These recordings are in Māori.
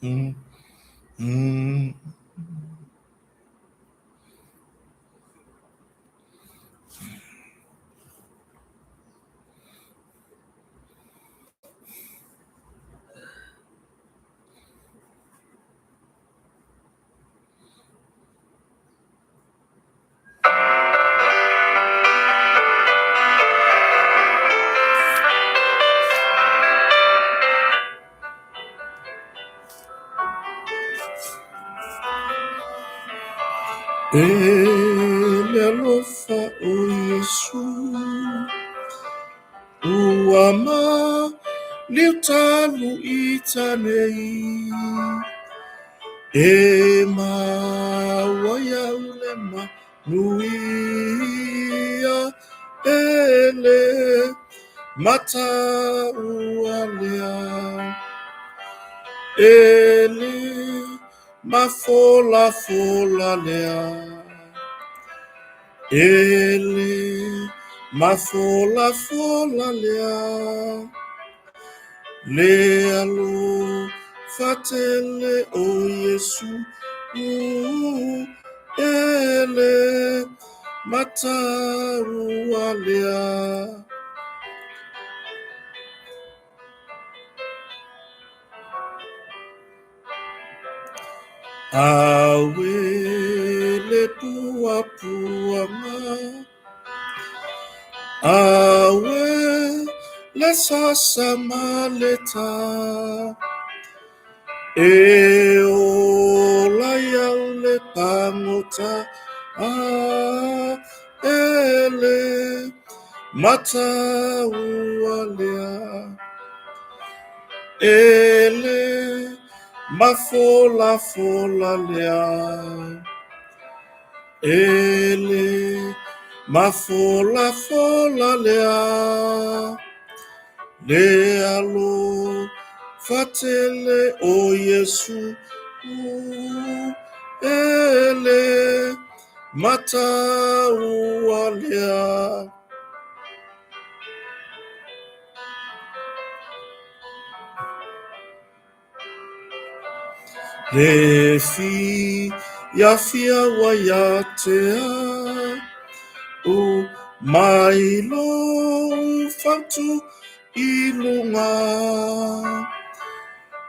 mm, mm. Elelofa o Yesu uama liutalu itanei ema waya ulema nuia ele mata ualea ele mafola fola lea ele mafola fola lea lealo fatele o Yesu ele matarualea awele pua puama awe le sasa maleta e ola ya le pangota ele mata ualea ele mafola fola lea ele mafola fola lea lealo fatele o Yesu ele mata ualea lefi yafia wayatea o mailo fatu ilunga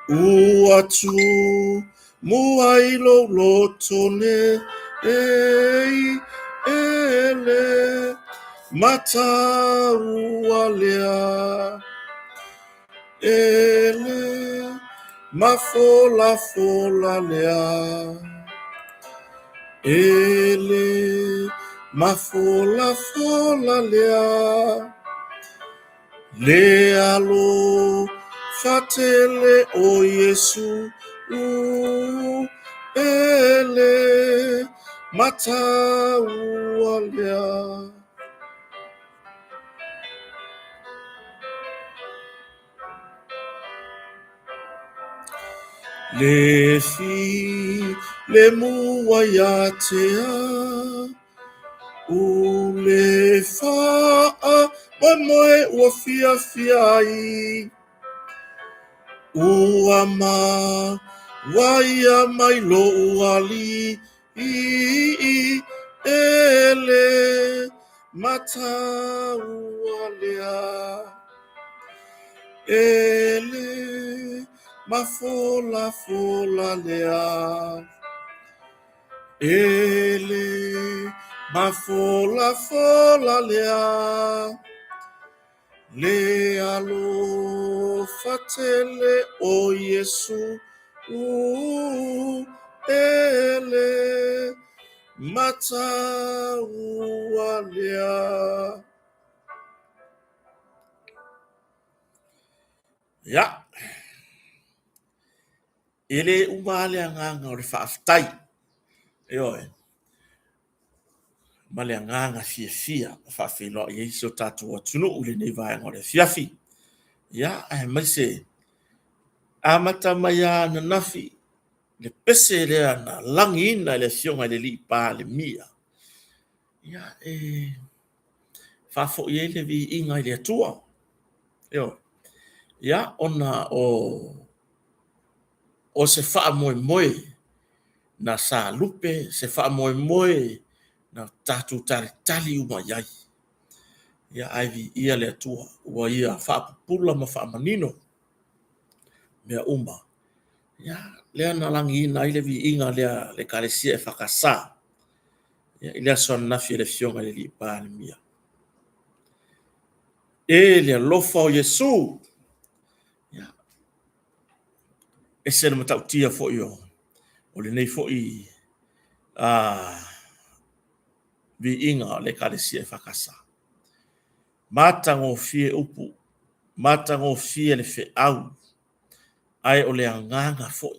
uatu muailo lotone ei ele mata ualea ele mafola fola lea ele mafola fola lea lealo fatele o Yesu ele mata ualea lefi lemuayatea ulefa moe wafia fiai uama waya mailo uali ele mata ualea ele mafola fola lea ele mafola fola lea lealo fatele o Yesu ele mata ualea ya ele umale nganga o faftai yo male nganga fia fafilo Yesu tatu tunu ule nei vai ngore fiafi ya ai mase amata maya na nafi le pese le na langina le sionga le li pa le mia ya fa fo ye le vi inga le tua yo ya ona o se wha moe na sa lupe, se wha moe na tatu tali uma iai. Ia aivi ia le atua, ua ia wha pula ma wha manino. Mea uma. Ia, lea na langi ina ile vi inga lea le kalesia e whakasa. Ia, ilea son nafi le fionga le li pa le mia. E lea lofa o Yesu. Ia. E sena matau tia fo yo. O le nei fo i vi inga le kalesia e whakasa. Matango fie upu. Matango fie le fe au. Ai o le anganga fo.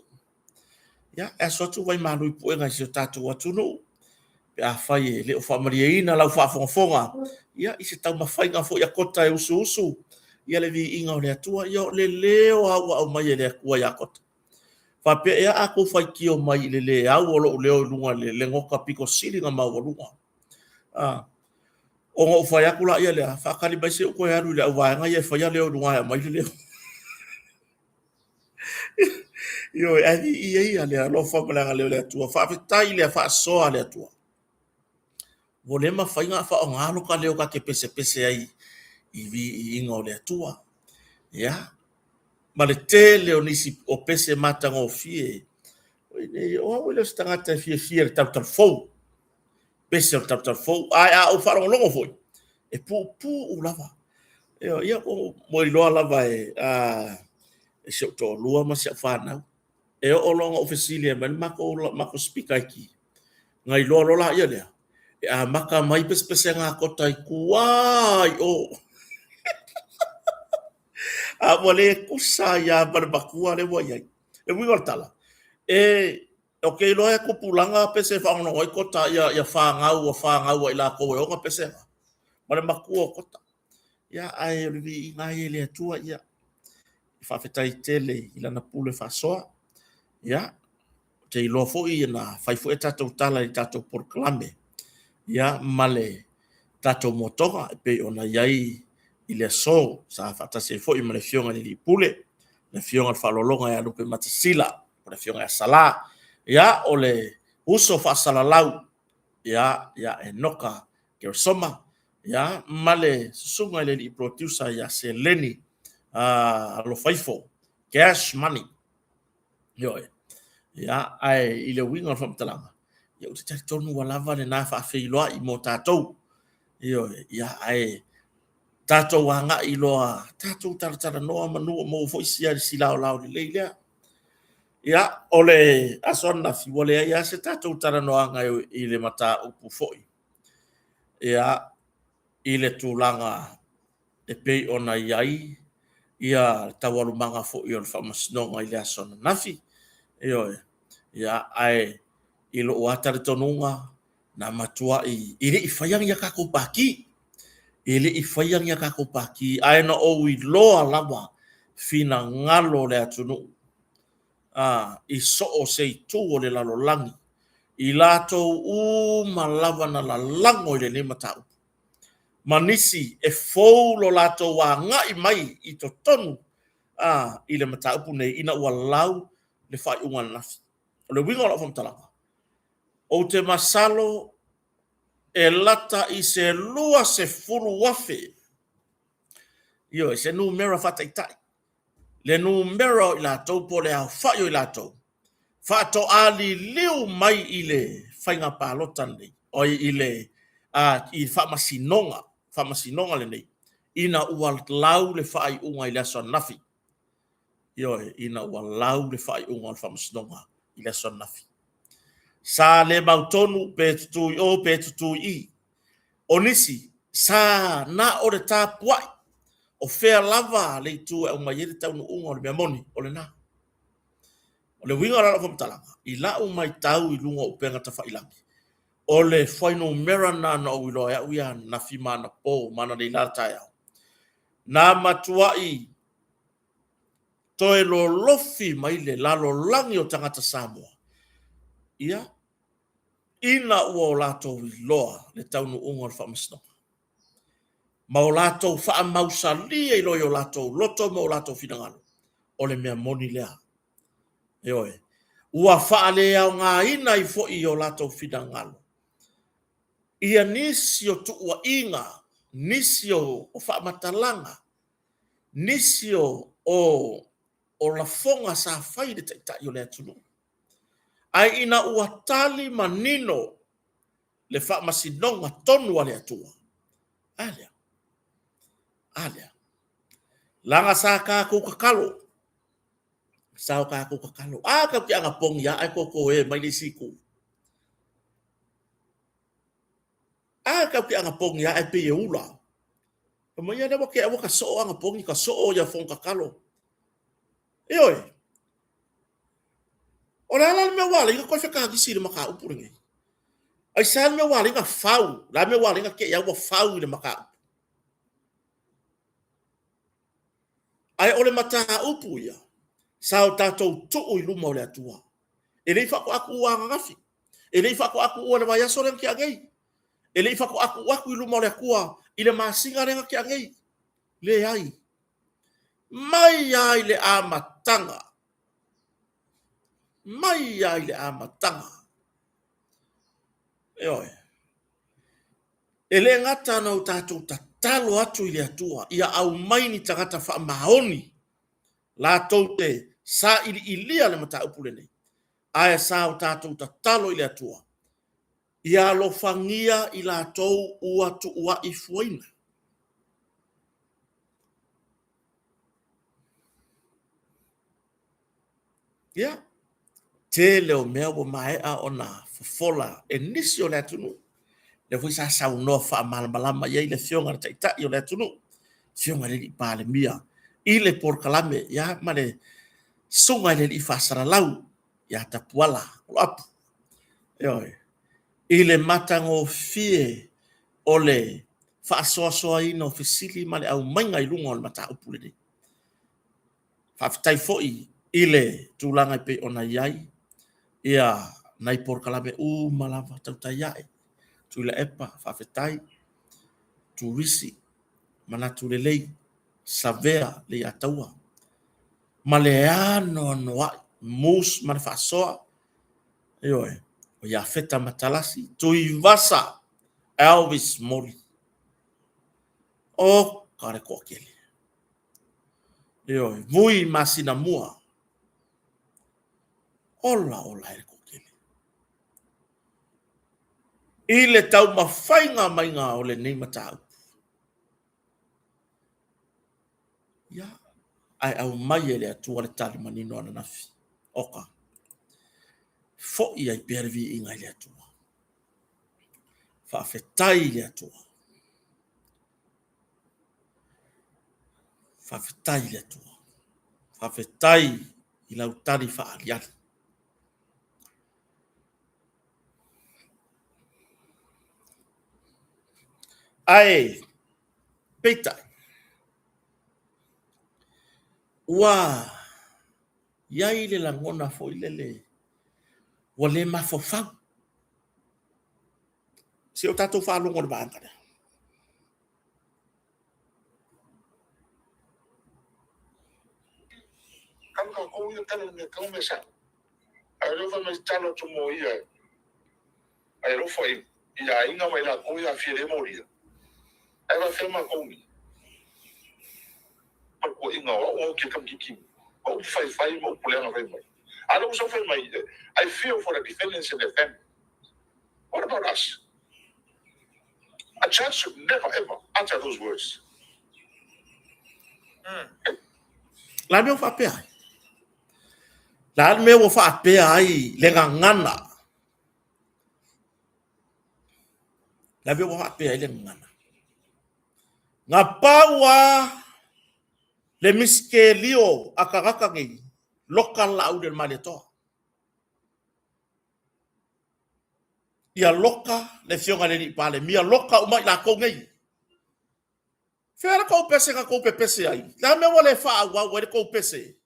Ya, e sotu wai manui pu enga si o tatu watu no. Pe a fai le o whamaria ina lau whafonga. Ya, i se tau mawhai ngā fo ia kota e usu. Ia le vi inga o le atua. Ia le leo au mai e le akua ia kota. Whape ea ako whai ki o mai le le au o lo leo lunga le ngoka piko siri ngā mau lunga. O ngā whai aku la ia lea. Whakari mai se uko e aru le au waenga ia whai a leo lunga mai le leo. Yo, ai ia le lo fa bla le le tua fa tai le fa so le tua. Volema fa inga fa ngalo ka le ka ke pese ai I vi inga le tua. Ya. Ma le tele o nisi o pese mata ngo fie. O le stanga ta fie le tap fo. Pese o tap fo. Ai o fa longo fo. E pu u lava. Yo, ia o mo lo lava e se to lua ma se fa na. E o longa ofisilia man mako speaker ki ngai lo la ia le e a maka mai pese nga kota I kuai o a wale kusa ya barbakua le wa ia e wi tala e okay lo e kupulanga pese fa no oi kota ya fa ngau ila ko e o nga pese male makua kota ya ai vi ngai le tua ia fa fetai tele ila na pule fa soa ya te ilo fo I na fai fo e tatou tala I tatou proclame ya male tatou motoga pe ona iai I le so sa fata se fo I male fionga ni pule le fionga falolonga ya lupe matasila le fionga ya sala ya ole uso fa salalau ya enoka ke soma ya male sunga le I producer ya seleni lo faifo cash money yo ya ai I le winga from talanga ya uta tari tonu walava le na fa feiloa I mo tatou yo ya ai tatou wanga I loa tatou taratara noa manu mo fo isia sila lao le leila ya ole asona fi wole ya se tatou tara noa nga I le mata upu foi ya I le tulanga e pei ona iai ia tawalu manga fo I on fa masnonga I le asona nafi yo ya ai ilo wata le tonunga na matua I ile I fayang ya kako paki ile I fayang ya kako paki ai na o I loa lava fina ngalo le atunu I so o sei tu o le lalo langi I lato malava na la lango I le ne matau manisi e fou lo lato wa ngai mai I to tonu I le matau pune ina ua lau le fai unga nafi o le winga o la fam talanga o te masalo e lata I se lua se furu wafe. Yo, se numero fata itai. Le numero I la tau po le au whaio I la tau. Whato ali liu mai I le whainga pālotan nei. O I le I whamasinonga le nei. Ina ua lau le whai unga I le aso nafi. Yo, ina ua lau le whai unga le whamasinonga I le aso nafi. Sa le mautonu pe tutui I. Onisi, sa na o le tāpuai. O fea lava le tu e umai ele tau no unga o le meamoni, o le na. O le winga la fam talanga. I la umai tau I lunga upenga ta whailangi. O le whaino mera na na o ilo ea uia na fi mana po, mana le ila tai au. Na matuai toe lo lofi mai le lalo langi o tangata Samoa. Ia, ina ua o lato loa le tau no unga o le whamasino. Ma o lato wha mausa lia I loio lato loto ma o lato finangalo. O le mea moni lea. Eoi. Ua faale au ngā ina I fo I o lato fina ngalo. Ia nisi o tuua inga, nisi o whaamatalanga, nisi o la fonga sa fai de tai o le atunu. Ai ina ua tali manino le whaamasinonga tonu a le atua. Alea. Alea. Langa sa ka kukakalo. Sao ka kukakalo. Ka ki anga pongi ya ai koko e mai le siku. Ka ki anga pongi ya ai pe e ula. Mai ya newa ke awa ka soo anga pongi ka soo ya fonga kalo. Eoi. O le ala me wale inga koe whaka hagisi le maka upu ringi. Ai sa me wale inga fau. La me wale inga ke awa fau le maka upu. Ai ole mata upu ya. Sao tātou tuu I luma o le atua. E lei whako aku ua ngafi. E lei whako aku ua le mai aso renga ki angei. E lei whako aku I luma o le akua. I le maasinga renga ki angei. Le ai. Mai ai le amatanga. Mai ai le amatanga. Eoi. E le ngata na o tātou tatalo atu I le atua. Ia au mai ni tangata wha mahoni. La tau te sa ili ilia le mata upule nei. Aia sa o tātou tatalo I le atua. Ia lo fangia I la tau ua tu ua I fuaina. Ia. Te leo mea wa mae a ona fofola. E nisi o le atunu. Le fui sa sa unoa wha malamalama ia I le fionga na taitai o le atunu. Fionga le li pāle mia. I le porkalame. Ia ma le sunga le li whasara lau. Ia tapuala. O apu. Ioi. I le matango fie o le whaasoasoa ina o fisili ma le au mainga I lunga o le mata upule ni. Whaafitai foi I le tūlanga I pe ona iai. Ia nai porkalame malawa tautai iae. Tu le epa whaafitai. Tu risi. Manatu le lei. Savea le ataua. Ma le ano noa. Mus ma le whaasoa. Ioi. O ia feta matalasi. Tu I vasa. Elvis Mori. O kare kokele. Ioi. Vui masina mua. Ola e kokele. I le tau mawhainga mainga o le nei matau. Ia. Ai au mai e le atua le tali manino ana nafi. Oka. Fo I ai pervi inga le atua. Whaafetai le atua. Whaafetai le atua. Whaafetai I lau tari whaaliani. Ai. Peita. Ua. Iai le langona fo I le. Wa le mafofau. Si o tatou whaalongo le baangana. Kam ka ko yo talo me ka me sa. Ai lo fa me talo to mo ia. Ai lo foi. Ia inga mai la ko ia fie mo ia. Ai va fe ma ko mi. Pa ko inga o ke kam ki. O fai mo pule na mai. I don't suffer my. I feel for the defendants in the family. What about us? A church should never ever utter those words. La me o whapea ai. La me o whapea ai le ngangana. La me o whapea ai le ngangana. Ngā paua le miske lio a karaka ngi. Loka lau del male toa. Ia loka le fionga le ni pale. Mia loka umai la kou ngai. Fera kou pese ka kou pese ai. La me o le wha au le kou pese.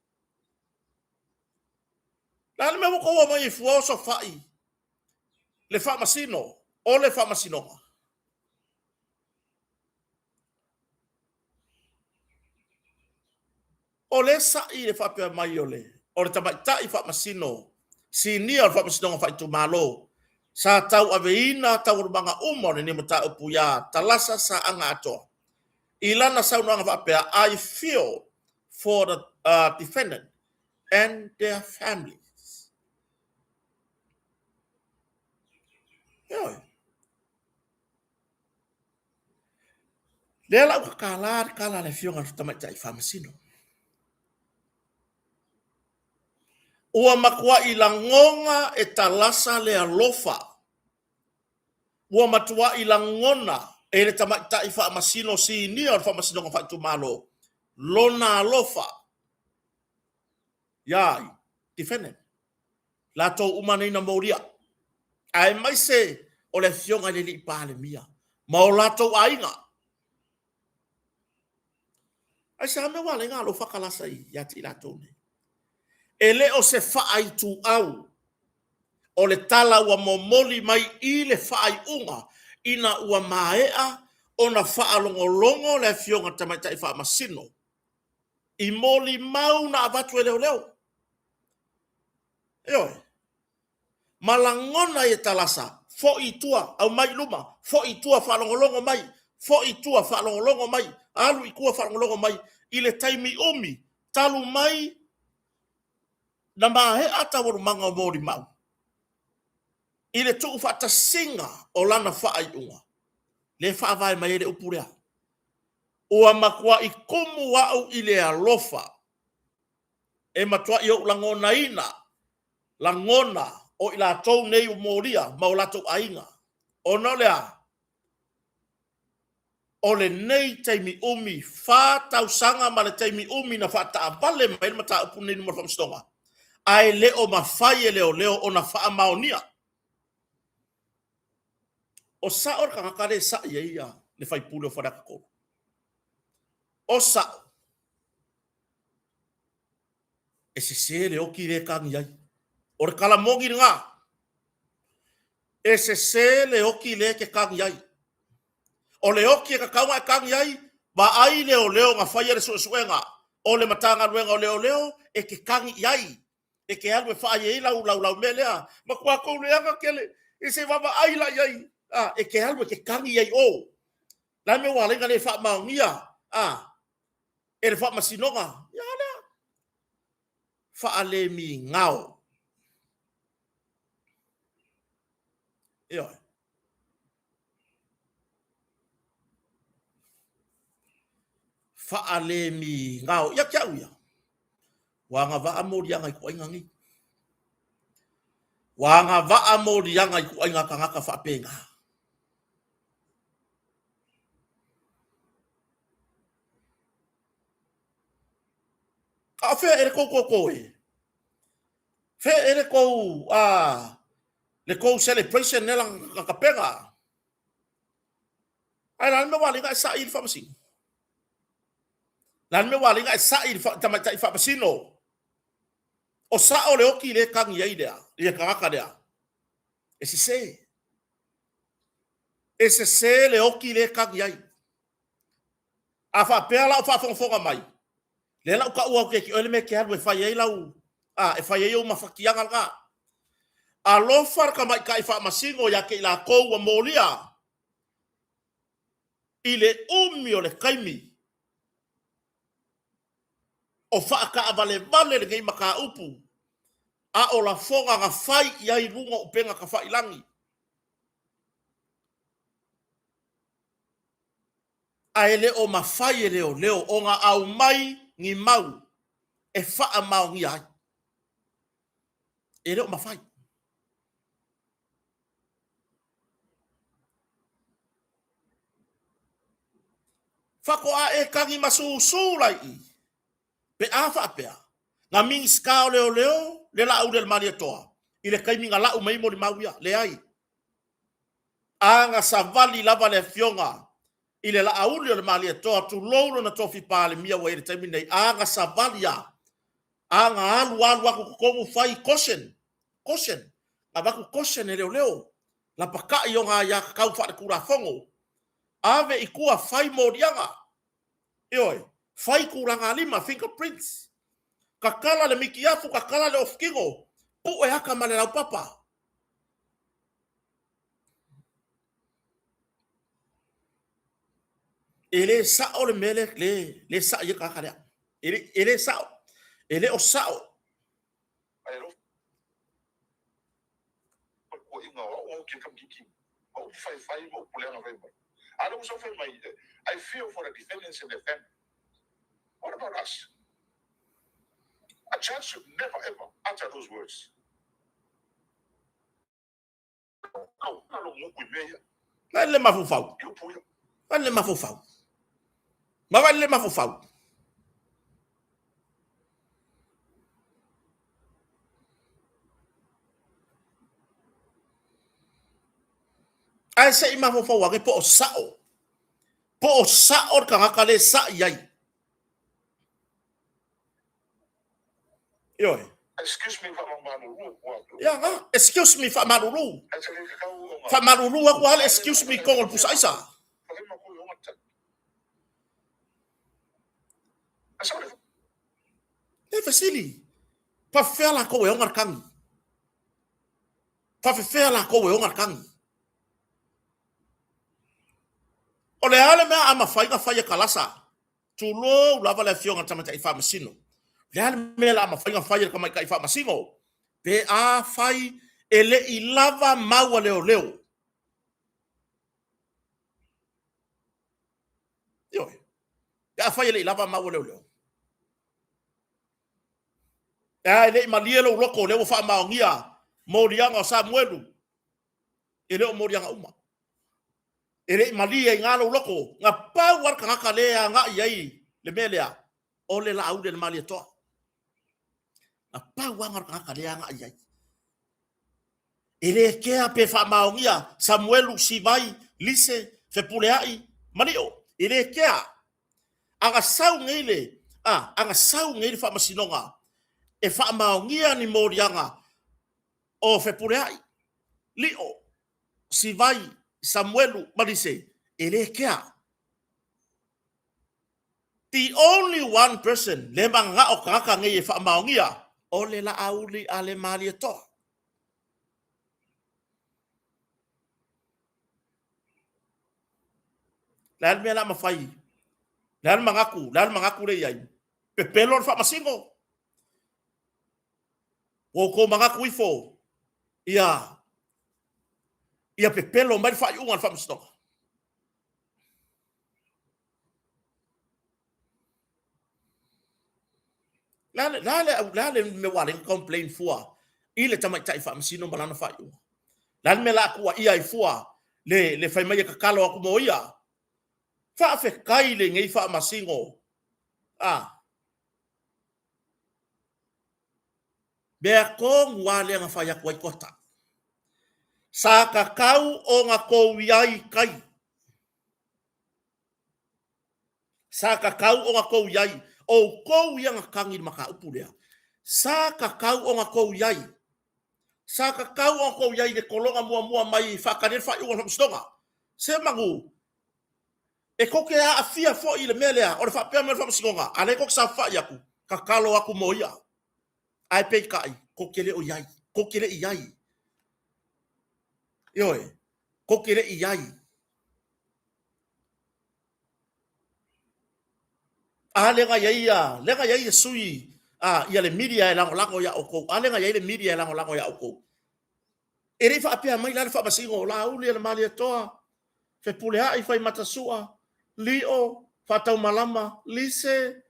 La me o kou mai fua o so whai. Le wha masino. O le wha masino. O le sa I le whapea mai o le. o le tamaita'i fa'amasino sinia o le fa'amasinoga fa'aitumālō sa tau aveina taualumaga uma o lenei mataupu iā talasa sa'aga atoa i lana saunoaga fa'apea I feel for the defendant and their families. Ioi. Lea la'u kala le fioga tamaita'i fa'amasino. Ua makua'i langonga e talasa le alofa. Ua matua'i langona e le tamaita'i fa'amasino sinia o le fa'amasinoga fa'aitumālō. Lona alofa. Iai, defendant. Latou umaneina mauria. Ai mai se o le fionga le li pāle mia. Ma o latou ainga. Ai sa me wale ngā lo whakalasa i ati latou ne. E le o se whaaitu au. O le tala ua momoli mai i le whaai unga. Ina ua maea o na whaalongolongo le fionga tamaitai whaamasino. I moli mau na avatu e leo leo. Eoi. Malangona e talasa. Fo i tua au mai luma. Fo i tua whaalongolongo mai. Fo i tua whaalongolongo mai. Alu i kua whaalongolongo mai. I le taimi umi. Talu mai. Na mahe ata waru manga o mori mau. I le tuu whata singa o lana whaai unga. Le whaavai mai ele upurea. Ua makua i kumu wau i le alofa. E matua i au langona ina. Langona o ila tau nei o moria ma o lato ainga. O no lea. O le nei taimi umi wha tau sanga ma le taimi umi na wha taa vale ma ilma taa upu nei numar whamstonga. Ai leo ma whai e leo o na wha maonia. O sa or ka ngakare sa ia le whai pule o whanaka kōru. O sa. E se le oki le kangi ai. O re kala mongi ngā. E se le oki le ke kangi ai. O le oki e ka kaunga e kangi ai. Ba ai leo ngā whai ere suenga. O le matanga luenga o leo e ke kangi ai. E ke alwe whai e lau me lea. Ma kua kou leanga kele. E se wama ai la iai. E ke alwe ke kangi ai o. Lai me walenga le wha maungia. E le wha masinonga. Ia lea. Wha le mi ngao. Ioi. Wha le mi ngao. Ia kia uia. Wanga vaa morianga i kua ingangi. Wanga vaa morianga i kua inga kangaka wha penga. Ka whea ere kou e. Whea ere kou le kou celebration nelang kakapenga. Ai lan me walinga e sa i whamasino. Lan me walinga e sa i tamaitai whamasino. O sa o le oki le kangi ai dea. Ia kangaka dea. E se. E se le oki le kangi ai. A wha pēa lau whafonga mai. Le lau ka ua keki oele me ke haru e whai ei lau. E whai ei o mawhakianga nga. A lofar ka mai ka i whaamasingo ya ke i la kou a molia. I le umi o le kaimi. O whaaka avale vale le ngei maka upu. A o la fonga nga whai iai runga upenga ka whai langi. A ele o ma whai e leo o nga au mai ngi mau. E wha mau ngi ai. Ele o ma whai. Whako a e kangi masu lai i. Pe a wha pea. Nga mingi skao leo, le la au del mani toa. I le kaimi nga lau mai mo li mauia, le ai. A nga savali lava le fionga. I le la au le mani toa, tu lolo na tofi pale mia wa ere taimi nei. A nga savali ya. A nga alu aku kukongu fai koshen. A waku koshen e leo. La paka i o nga ya kau wha kura fongo. Ave i kua fai morianga. Ioi, fai kuranga lima fingerprints. kakala le mikiafu, kakala le ofkingo, pu e haka male lau papa. Ele sao le mele le sa ye kakale. Ele sao. Ele o sao. Ai lo. Ko inga o ke kam kiki. O fai mo pulanga vai mai. Ala uso fai mai. I feel for the defendants in the family. What about us? A child should never ever utter those words. Ele mafufau. Ele mafufau. Ma ele mafufau. Ai se mafufau wa po sao. Po sao ka ngakale sa yai. Yo. Excuse me, Famalulu. Ya nga, excuse me, Famalulu. Famalulu ako hal, excuse me, kongol pusaisa. Fasili. Pa fela ko we ongar kangi. Pa fela ko we ongar kangi. Ole ale me ama faiga faia kalasa. Tulo lava le fionga tamata ifa masino. Le ale me la ama faiga faia kama ka ifa masino. Pe a fai ele ilava maua leo. Yo. Ya fai ele ilava maua leo. Ya ele malielo loko leo fa maongia. Morianga Samuelu. Ele o morianga uma. Ele malia ngalo loko nga power ka lea nga yai le melea ole la aude le malia to nga power ka lea nga yai ele ke pe fa maongia Samuelu Sivai lise fe puleai malio ele ke anga sau ngile anga sau ngile fa masinonga e fa maongia ni morianga o fe puleai lio Sivai Samuelu malise elekea. The only one person le manga o kaka nge fa maongia o le la auli ale mali to. Lal me la mafai. Lal mangaku le yai. Pepelor fa masingo. Ko mangaku ifo. Ia pepelo mai fa ungan fa mstoka. Lale me wale complain fua. Ile tamai tai fa msino balana fa yu. Lale me la kuwa ia ifua le fai mai ka kalo aku mo ia. Fa fe kai le ngai fa masingo. Bea kong wale nga fa ya kwai kota. Sa kakau o nga kou iai kai. Sa kakau o nga kou iai. O kou ia nga kangi maka upu lea. Sa kakau o nga kou iai. Sa kakau o nga kou iai de kolonga mua mai whakarir wha iunga whakustonga. Se mangu. E koke a afia fo i le melea. O le whapea mea whakusingonga. Ale koke sa wha iaku. Kakalo aku mo ia. Ai pei kai. Kokele o iai. Kokele i iai. Yoe. Kokele i iai. Lenga yai sui ia le media e lango ya oko. Lenga yai le media e lango ya oko. E rei fa apea mai la fa masingo la uli le mali toa. Fe pulea i fai matasua. Lio fa tau malama, Lise,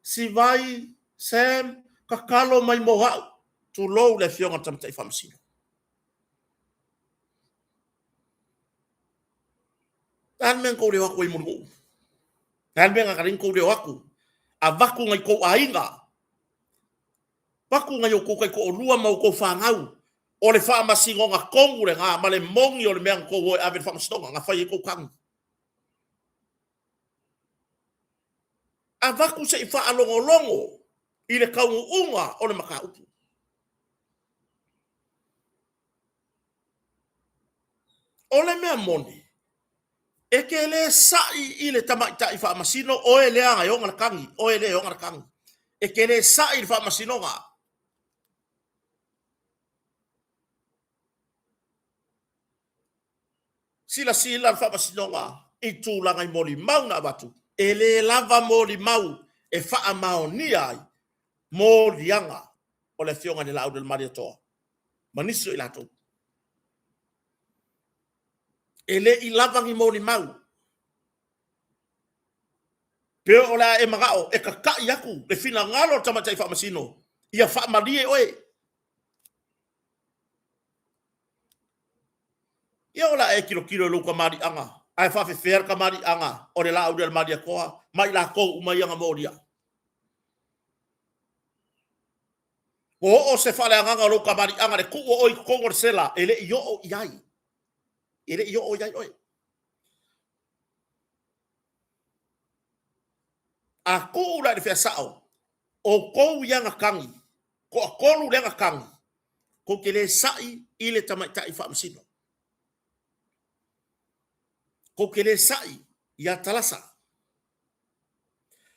Sivai, Sam, kakalo mai moha. Tu lo le fionga tamta i fa masingo. Tan men ko le wako i munu. Tan men ngakarin ko le wako. A vaku ngai ko ainga. Vaku ngai o ko kai ko lua mau ko whangau. O le wha masingo ngā kongu le ngā, ma le mongi o le mea ko woi awe whamastonga, ngā whai e ko kangu. A vaku se i wha alongo i le kaungu unga o le maka upu. O le mea moni, e ke le sai i le tamaita i wha masino, o e lea ngai onga kangi, o e lea onga kangi. e kele sa il fa masinonga sila fa masinonga i tūlanga i moli mau na watu e le lava moli mau e fa mao ni ai moli anga o le fionga ni lau del maria toa maniso i lato e le i lava ngi moli mau pe ola e magao e kaka yaku le fina ngalo tamatai fa masino ia fa malie oe ia ola e kilo luka mari anga ai fa fe fer ka mari anga o le lau del maria koa mai la ko mai anga molia o se fale anga luka mari anga le ku o i kongor sela ele yo o yai ele yo o yai oi a ko la de fe sao o ko yanga kangi ko kolu lenga kangi ko kele sai ile tamaita ifa msino ko kele sai ya talasa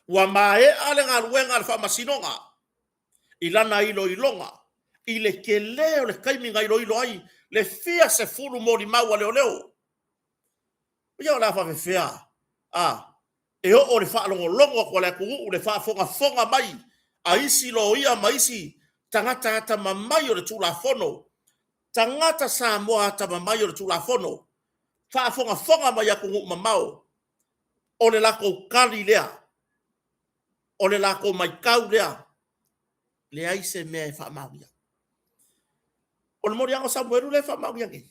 wa mae ale ngaluenga alfa masinonga ilana ilo ilonga ile kele le kaiminga ilo ai le fia se fulu mori mau leo leo ya la fa fea e o le fa longo ko le ku le fa fonga mai aisi lo ia maisi tangata ata mamai o le tula fono tangata sa mo ata mamai o le tula fono fa fonga mai ku mamao o le lako kali lea o le lako mai kau lea le aise me fa mauia o le mori anga Samuelu le fa mauia ki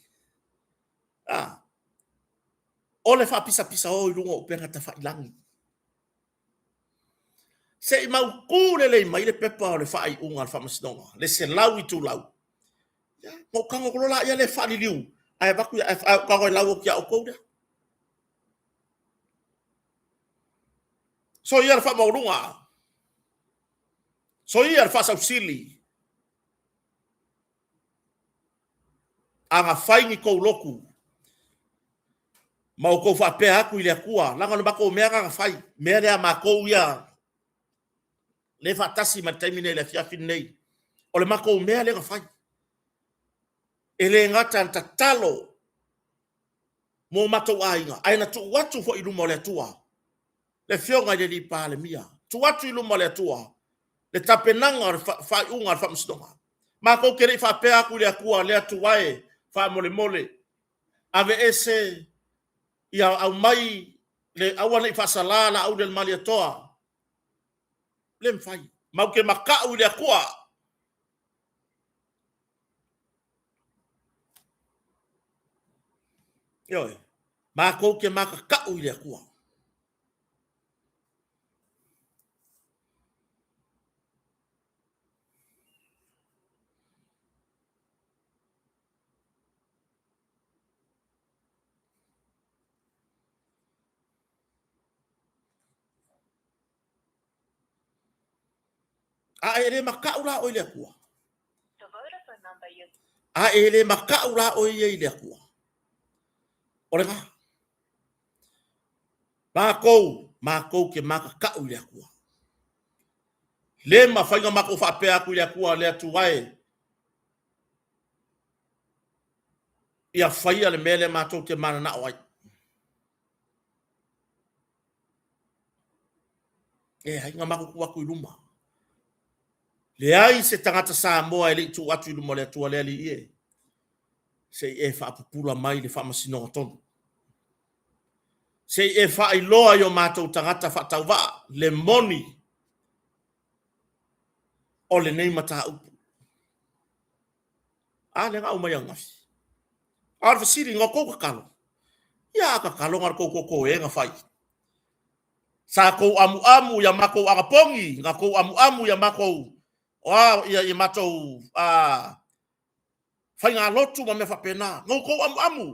o le fa pisa o ilungo o penga ta fa ilangi se i mau kule le mai le pepa o le fa i unga fa masnonga le se lau i tu lau ya mo kango ko la ya le fa li liu ai ba ku ka ko lau ki o ko de so ia fa mo lunga so ia fa sa usili anga faini ko loku mau ko fa pe aku ile akua langa no bako mea nga fai mea le ma ko ia le fa tasi ma termine le fia fin nei o le mako mea le nga fai ele ngata tatalo mo mato ainga aina tu watu fo ilu mo le tua le fionga de di pa le mia tu watu ilu mo le tua le tapenanga fa unga fa msdonga ma ko kere fa pe aku le akua le tu wae fa mole ave ese ia au mai le awana fa salala au del malia toa le mfai mau ke makau le akua yo ma ko ke makau le akua a ele makau la o le akua a ele makau la o ye le akua ora ma ko ke makau le akua le ma fainga mako fa pe aku le akua le tu wae ia faia le mele ma to te mana na wai ai nga mako ku aku luma le ai se tangata sa mo ele tu atu luma le tu le ali e se e fa pupula mai le fa masino ton se e fa i loa yo mato tangata fa tauva le moni o le nei mata upu a le nga umai ngafi ar fasiri nga ko kalo ya ka kalo ngar ko e nga fai sa ko amu ya mako agapongi nga ko amu ya mako wa ya mato fai nga lotu ma me fa pena ngo ko amu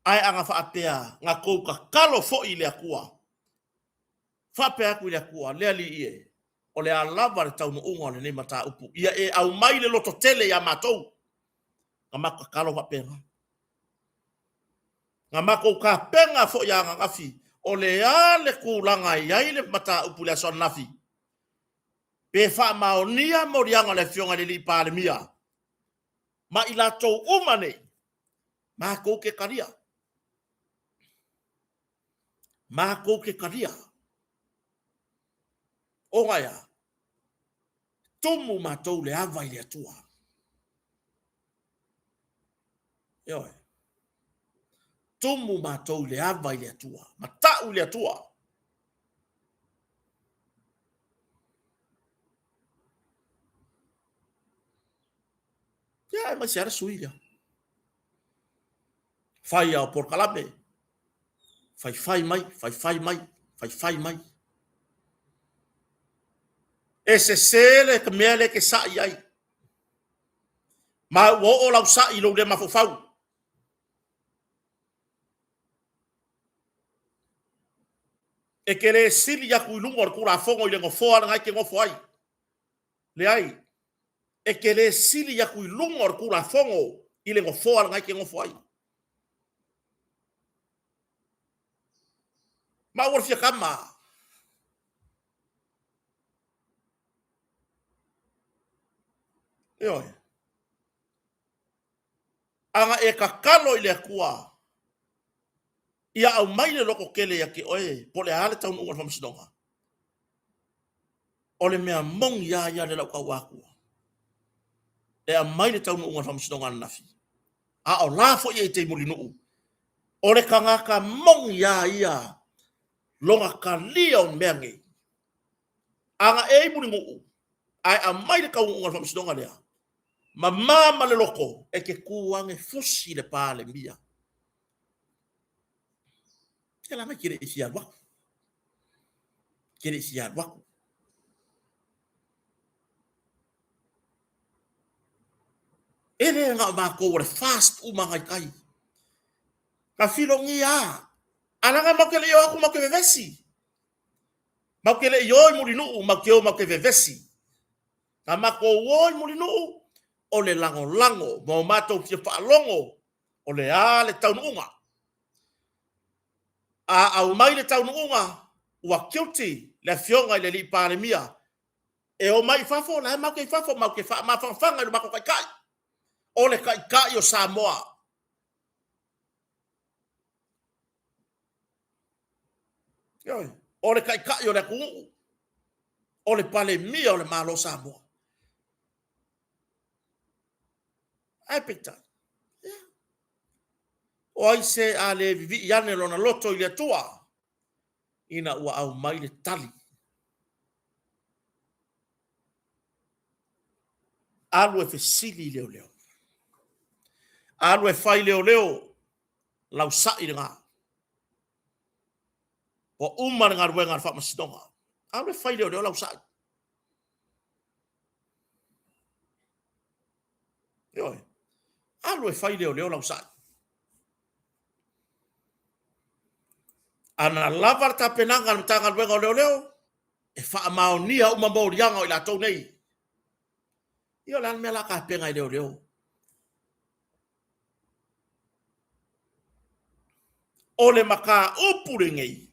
ai anga fa apea nga ko ka kalo fo ile akua fa pe aku ile akua le ali ie o le alava le tau no unga le nei mata upu ia e au mai le loto tele ya matou nga maka kalo fa pena Nga mako ka penga fo ya ngafi. O le ale kulanga iai le mata upule son nafi. Pe fa maonia morianga le fionga le li pa le mia. Ma ila tau umane. Mako ke karia. Mako ke karia. O ngaya. Tumu matou le ava ile atua. Yoi. Tumu matou le ava ile atua. Matau ile atua. Ya, mas era suília. Fai ao por calame. Fai mai, fai mai. Ese sele que mele que sa ai. Ma wo o lau sa i lo le mafofau. E que le sili ya ku lungo ku la fongo ile ngofo ala ngai ke ngofo ai. Le ai. E que le sili ya ku lungo ku la fongo ile ngofo ala ngai ke ngofo ai. Ma wo fia kama. Yo. Anga e kakalo ile kua. Ia au mai le loko kele ya ki oe, po le hale tau nunga whamsidonga. O le mea mong ia le lau kau wakua. E a mai le tau nunga whamsidonga nafi. A o lafo ia i te muli nuu. O le kangaka mong ia longa ka lia o mea nge. Anga e muli nuu. Ai a mai le kau nunga whamsidonga lea. Ma mama le loko e ke kuange fusi le pale mia. Kela mai kire isi waku. Kire isi waku. Ele nga mako wale fast umangai kai. Ka filo ngia. Alanga makele yo aku make vevesi. Makele yo mulinu makeo make vevesi. Ka mako wo mulinu o le lango mo mato ki fa longo o le ale taununga. A au mai le taununga wa guilty le fionga le li palemia. E o mai fafo la make fafo make fa ma fanga mako kai. O le kai o Samoa. Yoi. O le kai o le kungu. O le pale mia o le malo Samoa. Ai pita. O ai se a le vivi iane lona loto i le tua. Ina ua au mai le tali. Alu e fesili leo. Alu e fai leo. Lau sai le ngā. O umar ngā ruenga wha masidonga. Alu e fai leo lau sai. Yoi. Alu e fai leo lau sai. Ana lavar ta penanga na tanga ruenga leo. E wha maonia uma maurianga o ila tau nei. Io lan me la ka penga i leo. O le maka upure ngei.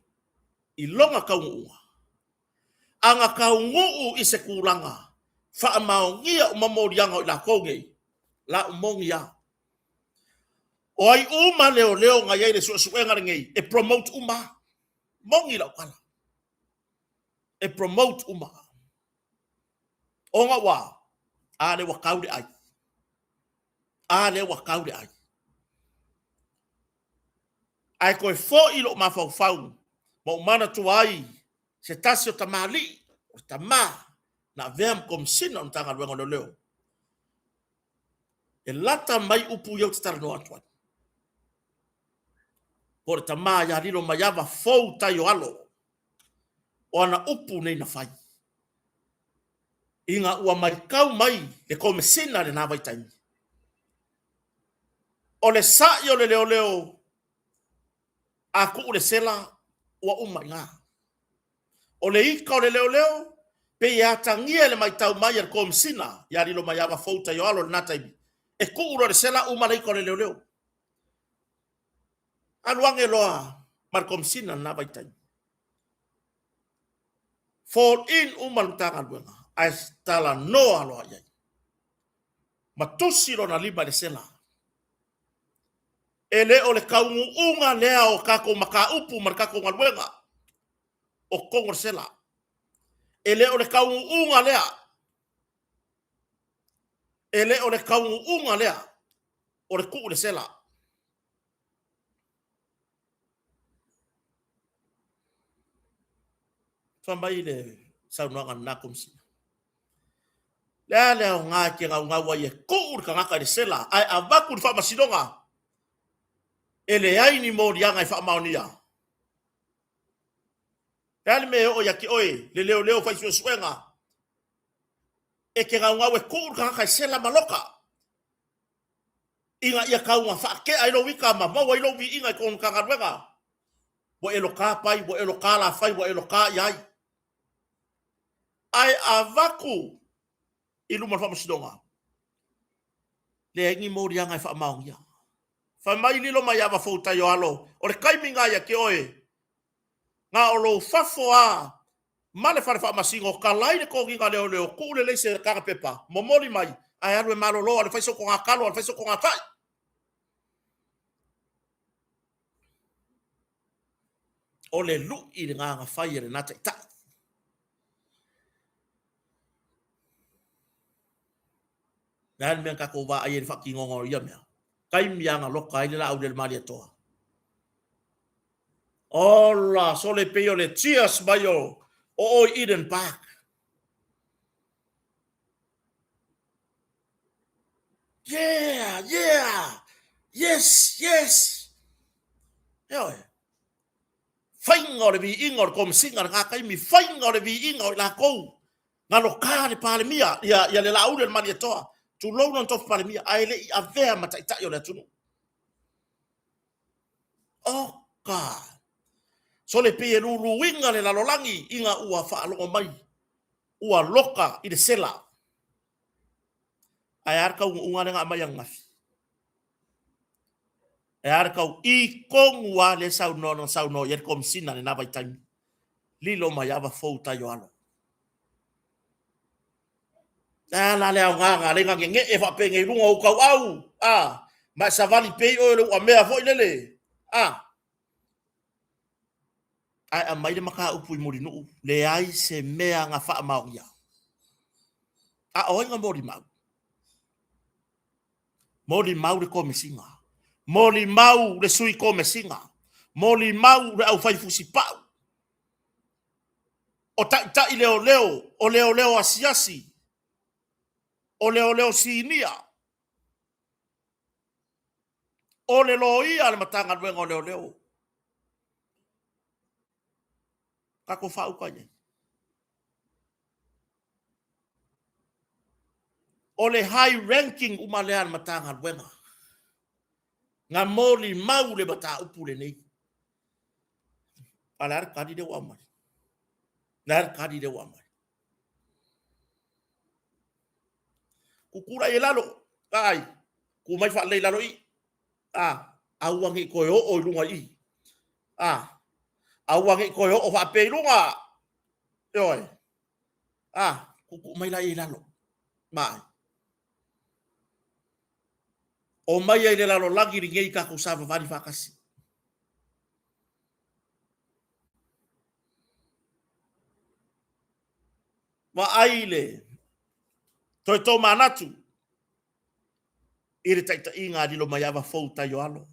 I longa kaunga. Anga kaungu i se kulanga. Wha maongia uma maurianga o ila kou ngei. La umongia. O ai uma leo nga yei le suenga ngei. E promote uma. Mongi la kala. E promote uma. O nga wa. Ale wa kaude ai. Ale wa kaude ai. Ai koe fo ilo mafau. Ma umana tu ai. Se tasi o tamali. O tama. Na veam kom sina on tanga luenga leo. E lata mai upu yau te tara no atuan. Por tama ya rilo mayava fou tayo alo. O ana upu nei na fai. Inga ua marikau mai le kome sina le nawa itai. O le sa'i o le leo. A ku le sela ua umai ngā. O le ika o le leo. Pe ia tangia le mai tau mai le kome sina. Ya rilo mayava fou tayo alo le natai. E ku uro le sela uma le ika o le leo. Aluange loa markom sina na baitai. Fall in umalutanga luenga. Aistala noa loa yai. Matusi lo na lima de sela. Ele ole kaungu unga lea o kako maka upu markako ngaluenga. O kongor sela. Ele ole kaungu unga lea. Ele ole kaungu unga lea. Ole ku le sela. Fambai le saunanga nakum sina. Lea ngā ke ngau ngau ye kuur ka ngaka de sela. Ai avaku di wha masidonga. Ele ai ni mo dianga i wha maonia. Lea me o ya ki oe. Le leo leo whai sua suenga. E ke ngau ngau e kuur ka ngaka i sela maloka. Inga ia kaunga wha ke ai lo wika ma. Mau ai lo vi inga i kong kangaruenga. Bo elo ka pai, bo elo ka la fai, bo elo ka iai. Ai avaku. Ilu mal fama sidonga. Le ngi mo dia ngai fa maung ya. Fa mai lilo mai ava fouta yo alo. O le kaiminga ya ke oe. Nga o lo fafoa. Male fare fa masingo kalai de ko nginga leo leo ku le se ka pepa. Momoli mai. Ai alu malo lo ale faiso ko ngakalo, ale faiso ko ngatai. O le lu i nga fai le nata ta. Dan men ka ko va ai fa ki ngongor ya me. Kai mianga loka ile la au del mali toa. Ola, so le peo le cheers bayo. O Eden Park. Yeah, yeah. Yes, yes. Yo. Fainga le vi ingor kom singa nga kai mi fainga le vi ingor la ko. Nga loka le pale mia ya le la au del mali toa. Tu lo non tof pale mia ai le a vea mata ita yo le tunu. Oka. So le pe lu winga le la lolangi inga ua fa lo mai. Ua loka i de sela. Ai arka unga nga mai ang ngafi. Ai arka I kongua le sau no yer kom sina le nabai time. Lilo mai ava fouta yo alo. La le nga le nga nge e fa pe nge lunga o kau au. Ma savali pe o le wa mea foi lele. Ai a mai de maka upu I morinu le ai se mea nga fa mau ya. O nga mori mau. Mori mau le ko mesinga. Mori mau le sui ko mesinga. Mori mau le au fai fusi pau. O ta I leo leo, o leo leo asiasi. O leo leo sinia. O le loia le matanga luenga o leo leo. Kako fau kanye. O le high ranking umalea le matanga luenga. Nga moli mau le mata upu le nei. Alar kadi de wamai. Lar kadi de wamai. Kukura e lalo. Kai. Kumai fa le lalo I. Awangi koyo o lunga I. Awangi koyo o fa pe lunga. Yoi. Kuku mai la I lalo. Mai. O mai ai le lalo lagi ringei ka kusava vani fakasi. Wa aile. Toi tō manatu. Ire taita inga dilo mai ava fouta yo alo.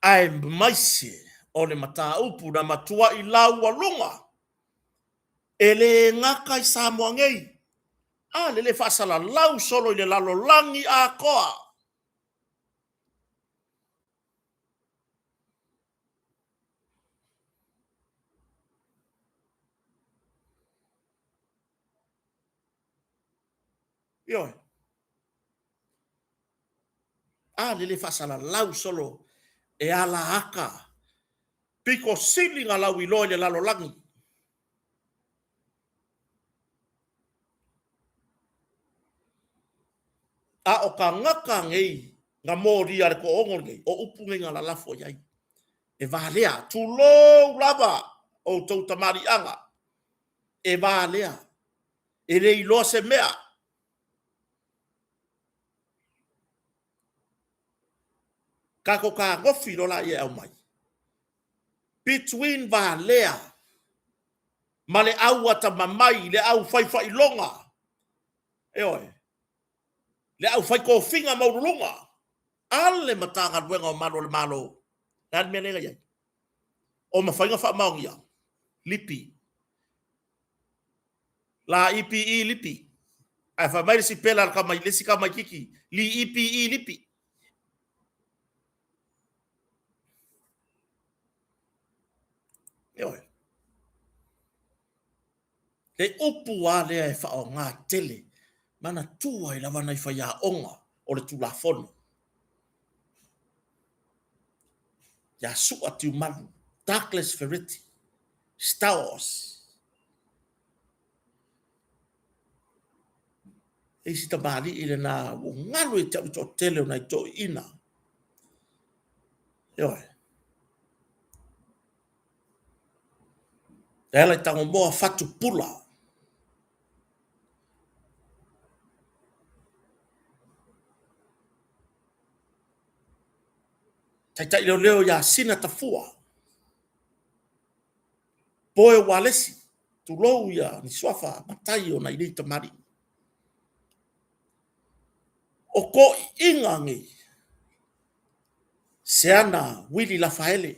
Ai maise o le mata upu na matua I lau alunga. Ele ngaka I Samoa ngei. Le fasala lau solo I le lalo langi a koa. Yoi. Le fasala lau solo e ala aka. Piko sili nga lau ilo le lalo langi. A o ka ngaka ngei, nga mōri are ko ongo ngei, o upu ngei ngā lalafo iai. E vālea, tu lou lava o tau tamari anga. E vālea, e rei loa se mea. Kako ka ngofi lola ia au mai. Between vālea, ma le au ata mamai, le au fai longa. E oi, le au fai ko finga maurulunga. Ale matanga ruenga o malo le malo. Ngan mea nenga iai. O mawhainga wha maungia. Lipi. La IPE lipi. Ai wha mai si pela ka mai lesi ka mai kiki. Li IPE lipi. E oi. Le upu a lea e wha o ngā tele. Mana tua i lawa nei wha ia onga. O le tula fono. Ia sua tiu malu. Douglas Ferretti. Star Wars. E si tamari i le nā o ngalu e tau to tele o nai to ina. E oi. E ala i tango moa fatu pula. Tai leo ia sina tafua. Poe walesi. Tu lou ia ni swafa matai o nai nei tamari. O ko inga ngi. Seana Willy Lafaele.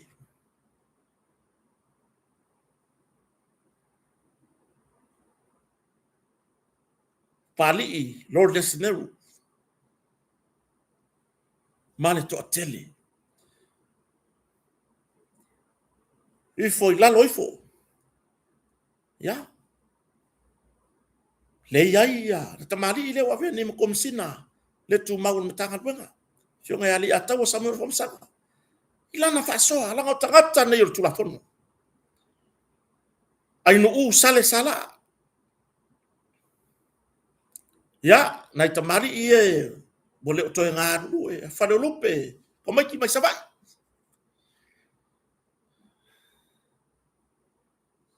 Pali Lord Leseneru. Mane to atele. Ifo ilalo ifo. Ya. Le iai ya. Tamari ile wawe ni mkomsina. Le tu maun matanga wenga. Fio ngai ali atawa Samuel Fomsanga. Ilana fasoa. Langa tangata na yoro tulafono. Aino sale sala. Ya. Nai tamari iye. Bole o toe ngaru e. Fare lupe. Komaiki mai savai.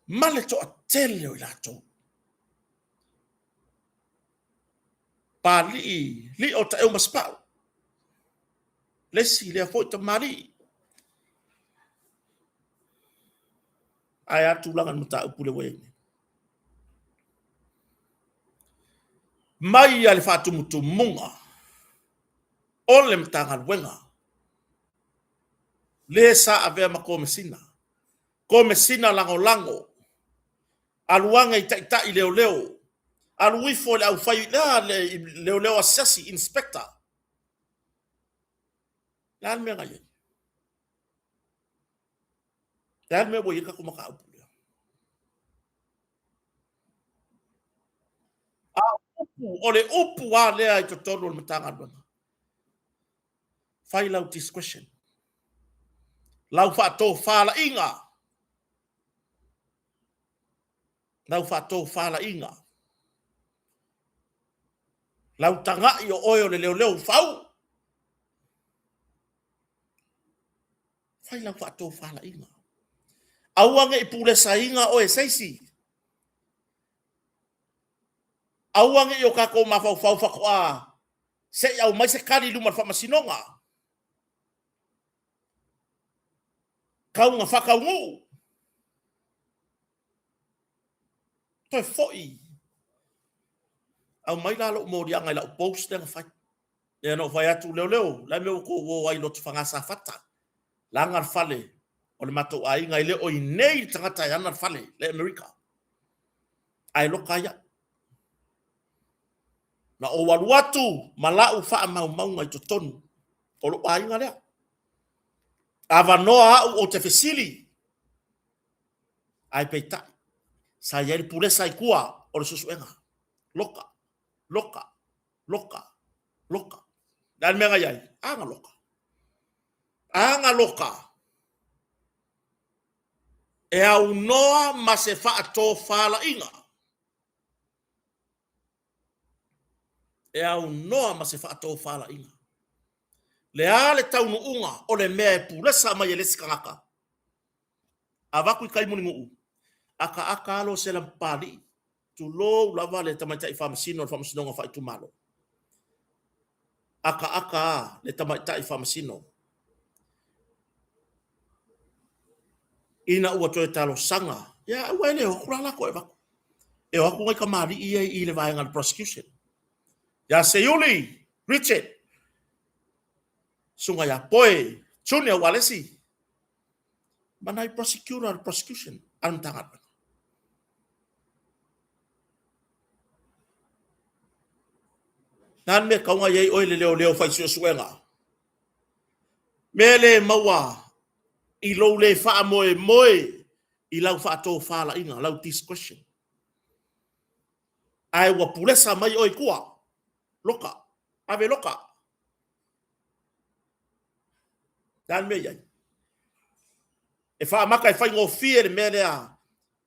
Male to atele o ilato. Pa li o ta e umaspau. Lesi le foi ta mari. Ai atu langan muta upule wene. Mai ale fatu mutu munga. Ole mtangan wenga. Le sa ave ma komesina. Komesina lango lango. Aluanga ita i leo leo. Aluifo le au fai la leo leo asasi inspector. Lan me ngai. Lan me boyika kumaka upule. Ole upu wa lea i totoro le mtangan wenga. File out discretion. Lau fato fala inga. Lau fato fala inga. Lau tanga i o oyo le leo fau. Fai lau fato fala inga. Auanga i pule sa inga o e seisi. Auanga i o kako mafau fau fakoa. Se au mai se kari luma fa masinonga. Kaunga whakaungu. Toi foi. Au mai la lo mori anga la post nga fai. E no vai atu leo. La me ko wo ai lot fanga sa fata. La ngar fale. O le mato ai ngai le o i nei tangata ya ngar fale le America. Ai lo kaya. Na o waluatu malau fa mau ngai totonu. O lo ai ngai le. Ava noa o te fesili. Ai peita. Sa yeri pule sai kua o le susuenga. Loka. Dan menga yai. Anga loka. E au noa ma se fa ato fala inga. e au noa ma se whaatou whala inga. Le ale taunu unga o le mea e pulesa mai e lesi kangaka. A waku I kai muni nguu. Aka alo se lampali. Tu lo lava le tamaita I whamasino le whamasinonga whaitu malo. Aka le tamaita I whamasino. Ina ua toe talo sanga. Ya wele o kurala ko e waku. E waku ngai ka mari I le vaenga le prosecution. Ya Seiuli, Richard. Sunga ya poe, Junior Walesi. Manai prosecution. Alam tangat. Nan me kaunga yei oi le leo fai suenga. Mele maua. I lo le faa moe. I lau faa tō whala inga. Lau discretion. Ai wa pulesa mai oi kua. Loka. Ave loka. Dan me yai. E faa maka e fai ngō fie le mele a.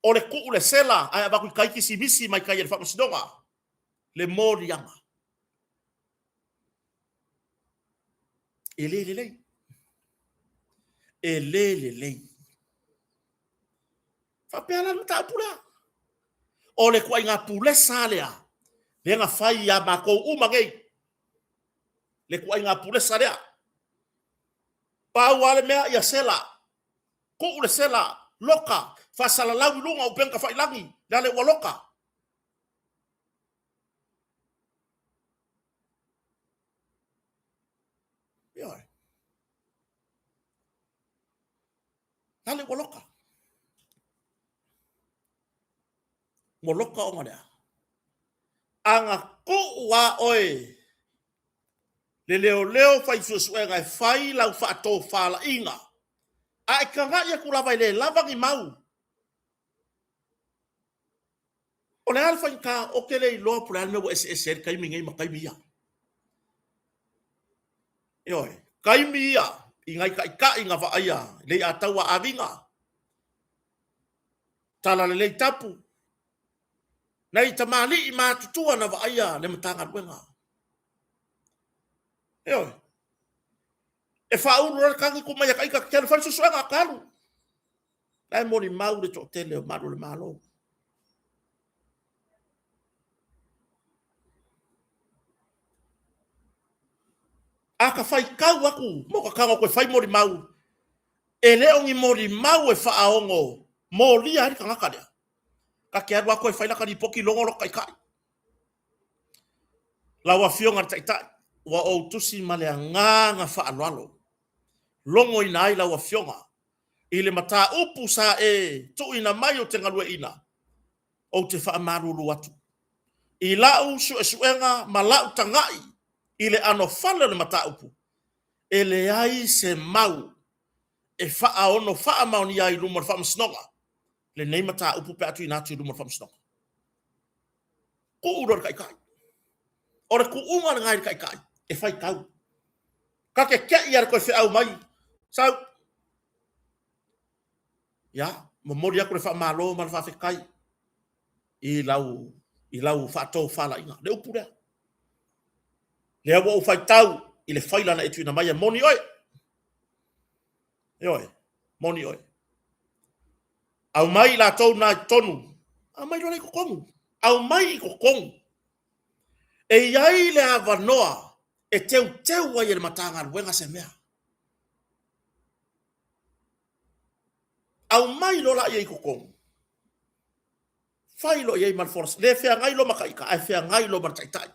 O le kuku le sela. Ai abaku kaiki si misi mai kai le faa masidonga. Le mōri anga. E le. Fa pela no ta pula. O le kwa inga pule salea. Le nga fai ya mako umangei. Le kwa inga pule salea. Pa wale mea ya sela. Ko le sela loka. Fa sala lawi lunga upenka fai langi. Dale wa loka. Yoi. Dale wa loka. Moloka o ngana. Anga ku wa oi. Le leo fai suenga fai lau fa to fala inga. Ai kanga ia kulava le lavangi mau. O le alfa ka o kele lo pula me wo SSR kai mingai makai mia. Yoi, kai mia ingai ka inga va aya le atawa avinga. Tala le tapu. Nei tamali I matutua na vaaya le matanga wenga. Yoi. E whauru rara kangi kumaya ka ika kere whansu suenga karu. Lai mori mau le to tele o maru le malo. Aka whai kau aku, moka kanga koe whai mori mau. E leongi mori mau e whaaongo. Mori ari kangaka dea. Ka ke arwa koe whailaka ni poki longoro kai kai. Lawa fionga taitai. Wa o tusi malea nganga whaanualo. Longo ina ai lawa fionga. Ile mata upu sa e tu ina mai o te ngalue ina. O te whaamarulu atu. I lau suenga ma lau tangai. Ile ano whala le mata upu. Ele ai se mau. E whaaono whaamaoni ai lumor whaamasnonga. Le nei mata upu pe atu inatu lumor whaamasnonga. Ku uror kai kai. Ora ku unga ngai kai kai. E whai kau. Ka ke kei ar koe whiau mai. Sau. Ya. Mamori aku le whaamalo man whawhekai. I lau whaatou whala inga. Le upu rea. Le awa u whai tau. I le whailana etu ina mai moni oi. Oi. Moni oi. Au mai la tau na tonu. Au mai rona I kokongu. Au mai I kokongu. E iai le avanoa. E teu ai le matanga luenga se mea. Au mai lola I kokongu. Fai lo iai malforas. Le fea ngai lo makaika. Ai fea ngai lo martaitai.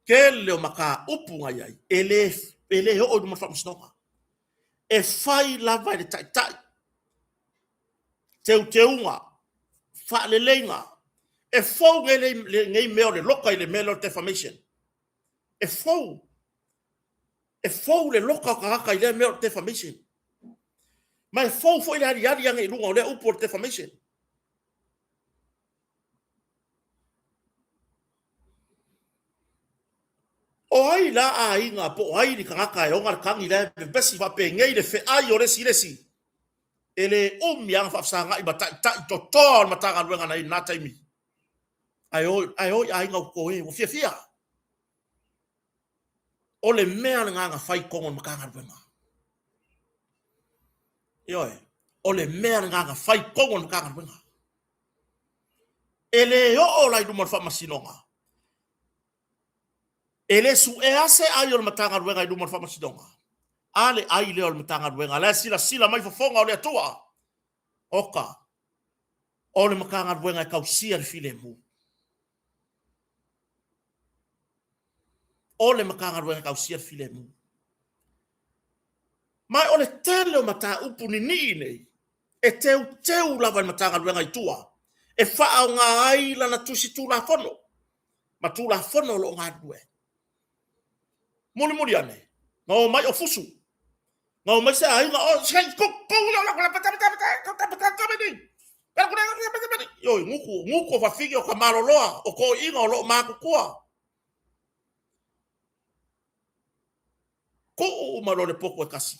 Ke leo maka upu ngai ai. Ele ho o du marfamusnoka. E fai lava le taitai. Teunga. Fa le lenga. E fou ngei meo le loka I le meo defamation. E fou le loka kakaka I le meo defamation. Ma e fou fo I le hari anga I lunga o le upo defamation. O ai la a inga po ai ni kakaka e onga kangi le besi fa pe ngei le fe ai o resi. Ele yang fa sanga I batai tai totor matanga luenga na I na taimi. ai ngau ko e o fia o le mea nga fai kongo makanga wenga yoi o le mea nga fai kongo makanga wenga ele o lai du morfa masinonga ele su e ase ai o makanga wenga du morfa masinonga ale ai le o makanga wenga la sila mai fofonga o le tua oka o le makanga wenga kausia le filemu o le makanga wenga kausia le filemu mai o le tele o mata upu ni nei e teu lava le matanga luenga i tua e faa o ngā ai lana tusi tūla fono ma tūla fono lo ngā due muli ane ngā o mai o fusu ngā o mai se ai ngā o sai kuku la pata yo nguku fa figi o kamaro loa o ko inga o lo ma kukua ko o malo le poko e kasi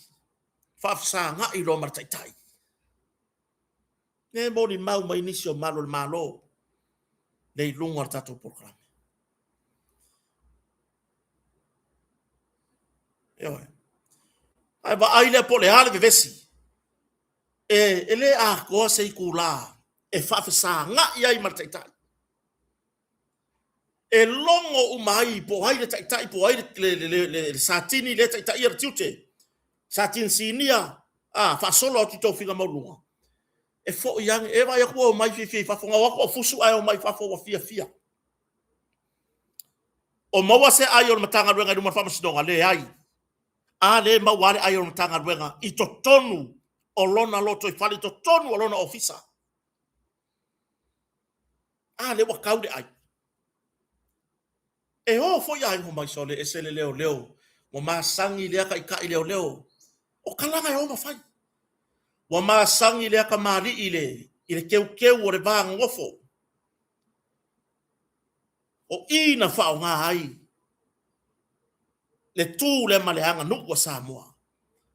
fa sa nga i lo martaitai ne mori mau mai nisi o malo le malo nei lunga tato programa yo ai ba ai le pole hale vesi ele a ko se kula e fa sa nga i ai martaitai e longo umai po ai le tai po ai le satini le tai ir tiute satin sinia fa solo ti to figa molunga e fo yang e vai ko mai fi fa fonga wa ko fusu ai o mai fa fo fia o mawa se ai o matanga ruenga duma fa masidonga le ai a le mawale ai o matanga ruenga i to tonu o lona loto i fali to tonu o lona ofisa a le wa kaude ai e o fo ia ngo mai sole e sele leo mo masangi le ka i leo o kalanga e o mafai wa masangi le ka mari ile keu o le ba ngofo o ina fa o nga ai le tu le maleanga nu wa Samoa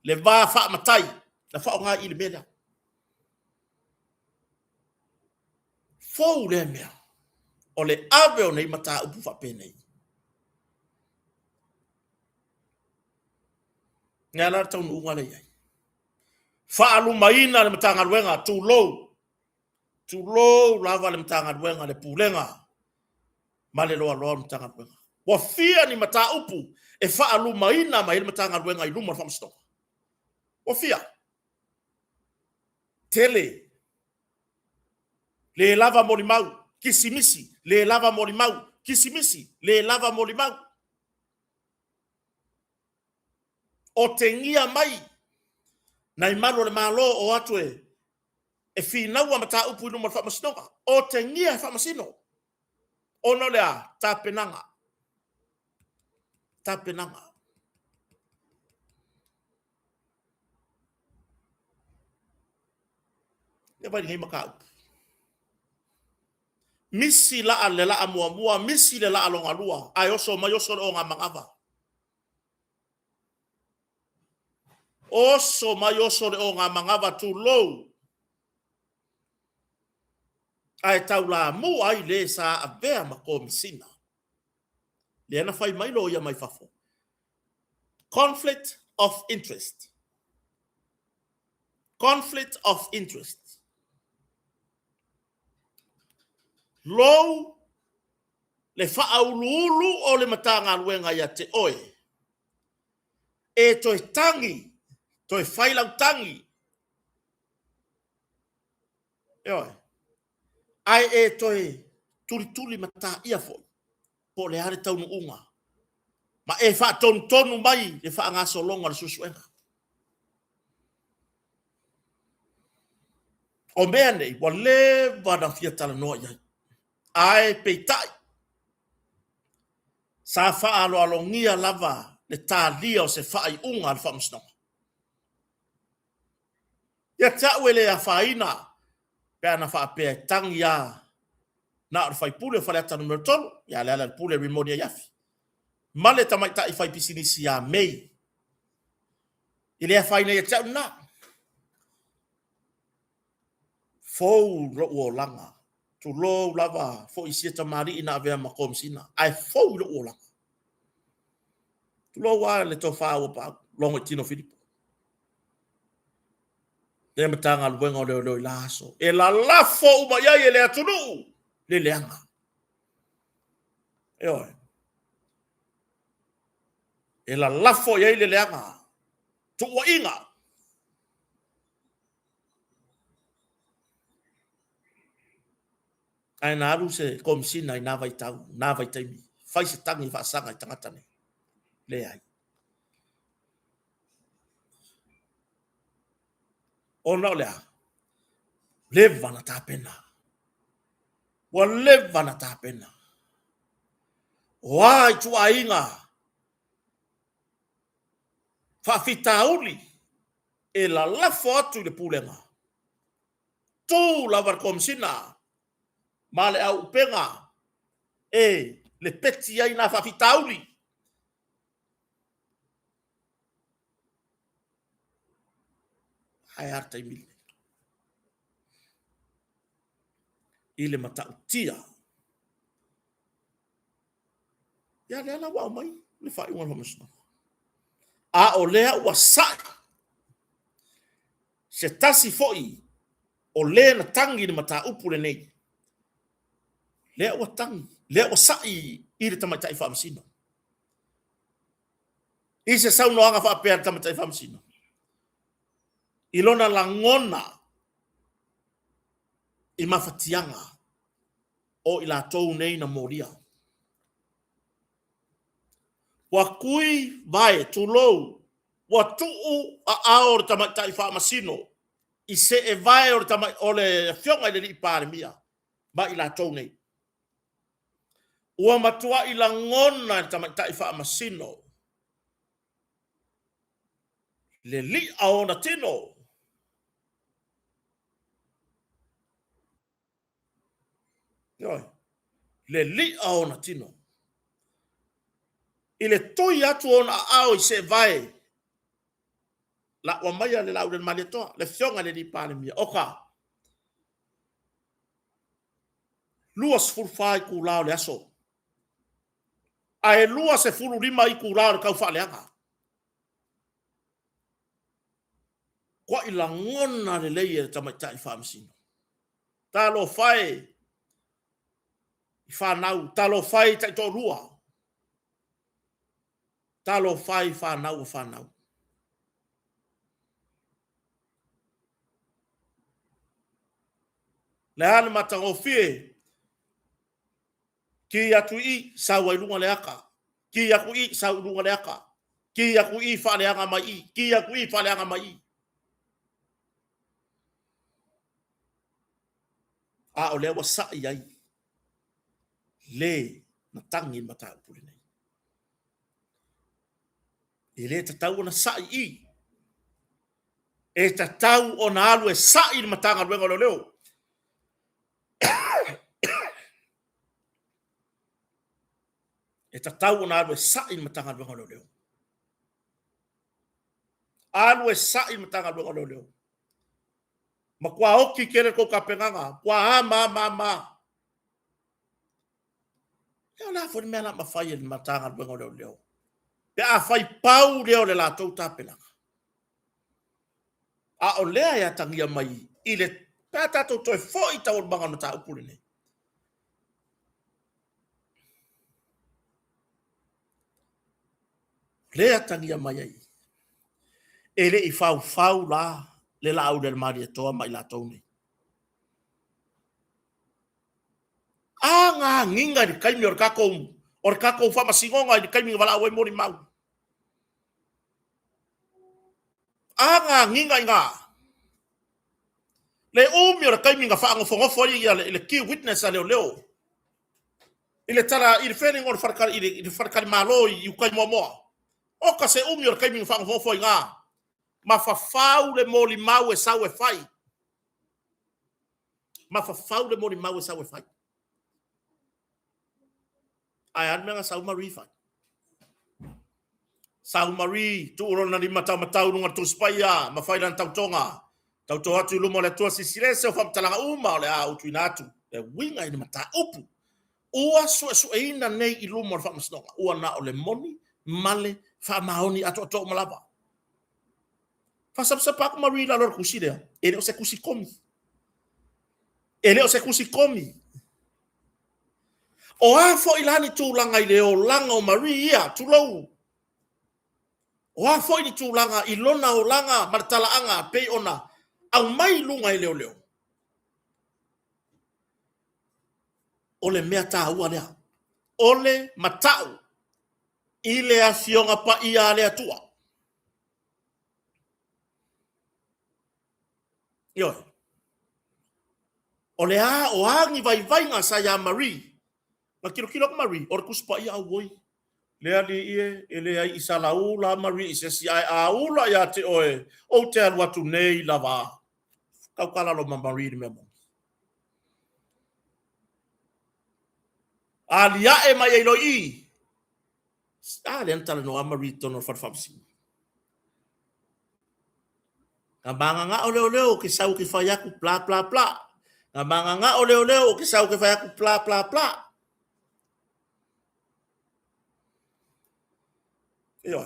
le va fa matai la fa o nga ile mena fo le mea o le ave o nei mata upu fa penei ngala tau nu ngala ia fa alu maina le matanga luenga tu low lava le matanga luenga le pulenga male lo matanga luenga wa fia ni mata upu e fa alu maina mai le matanga luenga i luma fa msto wa fia tele le lava molimau kisimisi le lava molimau kisimisi le lava molimau o tengia mai na imalo le malo o atue e fina wa mata upu no fa masnoka o tengia fa masino ono le a tapenanga e vai ngai maka misi la le la mua misi le la longa lua ai oso mai oso o nga mangava oso mai oso o nga mangava tu low ai taula mu ai le sa avea ma komisina le na fai mai lo ia mai fafo conflict of interest low le fa aululu o le matanga luenga ya te oe e toi tangi toi failau tangi oi ai e toi tuli mata ia fo po le hare taunu unga ma e fa tonu mai le fa nga solonga le susuenga o mene wa le vada fia tala no ia ai peitai sa fa alo ngia lava le talia o se fa i unga le fa msno ya ta wele a faina pe na fa pe tangia na fai pule fa leta numero tolo ya le pule rimonia yafi male tamai ta fai pisinisi ya mei ile fai na ya na fo ro langa tu lo lava fo isi tamari ina ave makom sina ai fo lo ola tu lo wa le to fa o pa longo tino Filipo le matanga lu wengo le laso e la lafo uma ya ye le atunu le leanga e la lafo ya le leanga tu wa inga ai na alu se kom sina ina vai tau na vai taimi fai se tangi fa sanga tangata ne le ai ona le leva na tapena wa leva na tapena wa tu ainga fa fitauli e la lafo atu le pulenga tu la var kom sina male au penga e le peti ai na fa fitauli ai arta imile ile mata utia ya le na wa mai le fa iwan homasno a o lea wa sa se tasi foi o le na tangi ni mata upule nei le wa tangi le wa sai ile tamata ifa msino ise sau no anga fa pe tamata ifa msino ilona langona i mafatianga o ila tou nei na moria wa kui vai tu lo wa tu a aor tamata ifa msino i se e vai o tama o le fionga le pare mia ba ila tou nei ua matua i la ngona tamatai wha masino. Le li aona tino. Yoi. Le li aona tino. I le toi atu ona ao i se vai. La ua maia le lau le mali toa. Le fionga le li pale mia. Oka. Luas furfai ku lau le aso. Ae lua se furu lima i ku lau le kau wha leanga. Kwa i la ngona le leie le tamaitai whaamisino. Talo fai. I whanau. Talo fai tai tō lua. Talo fai whanau o whanau. Le ane matango fie. Ki atu i sa wailunga le aka. Ki aku i sa ulunga le aka. Ki aku i whaleanga mai i. Ki aku i whaleanga mai i. A o lewa sa i ai. Le na tangi mata upuri nei. E le tatau na sa i. E tatau o na alu e sa i matanga luenga lo leo. E tatau na alu e sa i matanga luenga lo leo. Alu e sa i matanga luenga lo leo. Ma kua oki kere ko ka penganga. Kua ma. Eo la fo ni mea la mawhai e matanga luenga lo leo. Pe a fai pau leo le la tau tapelanga. A o lea ya tangia mai. I le pētato toi fo i tau banga no ta upuri nei. Lea tangia mai ai. E le i fau la. Le la au del mari e toa mai la tau nei. A ngā nginga ni kaimi or kako. Or kako wha masingonga ni kaimi wala ue mori mau. A ngā nginga i ngā. Le umi or kaimi ngā wha ngofongofo i le key witness a leo. I le tala, i le wheneng o i le wharakari malo i ukai moa. Oka se umi or kaimi ngā wha ngofongofo i ngā. Ma whawhau le moli mau e sau e whai. Ma whawhau le moli mau e sau e whai. Ai anmenga sau mari whai. Sau mari, tu urona ni matau nunga tu spaya, ma whai lan tau tonga. Tau to atu lumo le tua sisilese o whamtalanga uma o le a utu inatu. e winga i mata upu ua so ina nei i lumo le whamasinoga ua na o le moni male whamaoni ato malava whasapsapa aku marui la lor kusi lea ele o se kusi komi o a fo ilani tūlanga i leo langa o marui ia tulau o a fo i tūlanga i lona o langa martala anga pei ona au mai lunga i leo o le mea tā ua lea o le matau i le a fionga pa i a le atua ioi o le a o angi vai nga sa ya Marie ma kilo ko Marie o kuspa ia woi le ali e le ai isala ula Marie se si ai a ula ya te oe o te alwa tu nei lava kau kala lo Marie me mo alia e mai e loi le antala no Marie tono farfamsi ngabanga nga ole ke sau ke fayaku bla bla bla ngabanga nga ole ke sau ke fayaku bla bla bla yo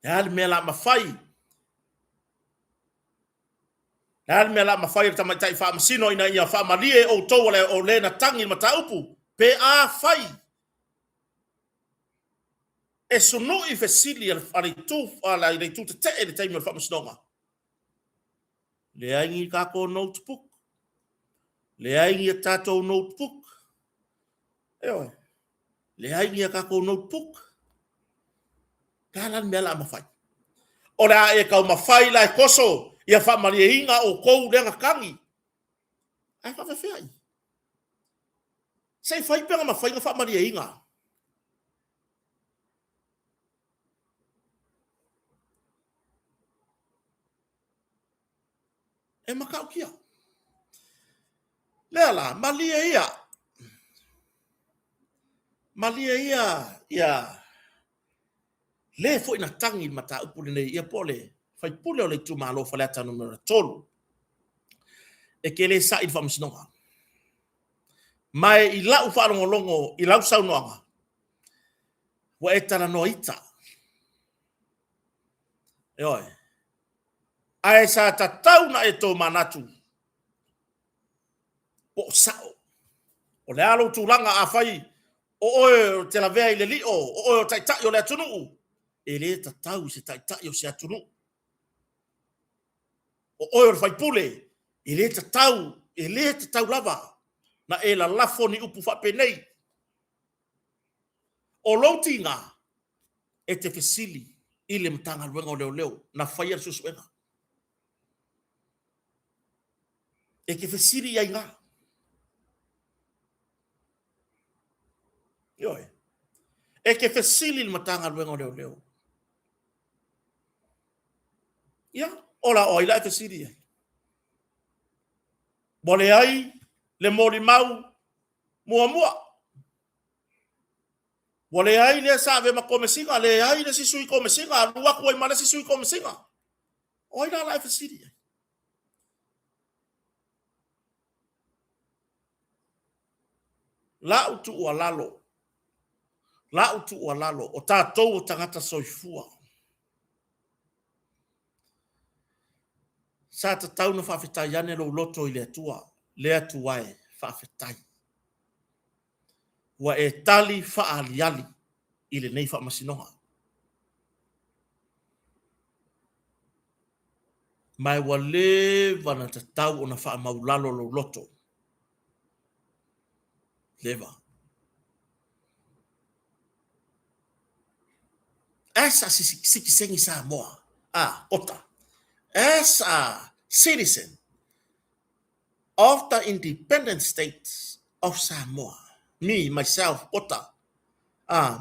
ya mela mafai ya mela mafai tama tai fa masino ina ia fa malie o to o le na tangi mataupu pe a fai e sono i fesili al fari tu ala i tu te e te me fa masnonga le aingi ka ko notebook le aingi tato notebook yo le aingi ka ko notebook kalan mela mafai ora e ka mafai la koso ia fa malie inga o kou lenga kangi ai fa fe ai sei fai pega mafai nga fa malie inga e makau kia lela malia ia le fo ina tangi mata upule nei ia pole fai pule o le tu malo fa lata numero tolu e ke le sa i fa msnonga mai i lau fa longo i lau sau noanga wa etara no ita oi ai sa tatau na e to manatu po sao o le alo tulanga a fai o te la vea i le li o tai tai o le atunu e le tatau se tai tai o se atunu o fai pule e le tatau lava na e la lafo ni upu fa penei o loutinga e te fesili i le mtanga luenga o leo na fai al susuenga e ke fesili ia inga Yoi. E ke fesili le matanga luenga leo. Ia, ola o ila e fesili ia. Bole ai, le mori mau, mua. Bole ai le sa ave makome singa, le ai le sisui kome singa, lua kua ima le sisui kome singa. O ila la e fesili ia. La utu ua lalo. O tātou o tangata soifua. Sa tatau na whawhetai ane lo loto i le atuae whawhetai. Wa e tali whaaliali i le nei whamasinoha. Mai wa le wana tatau o na whaamaulalo lo loto. Leva. As a citizen Samoa. Ota. As a citizen of the independent state of Samoa. Me, myself, Ota.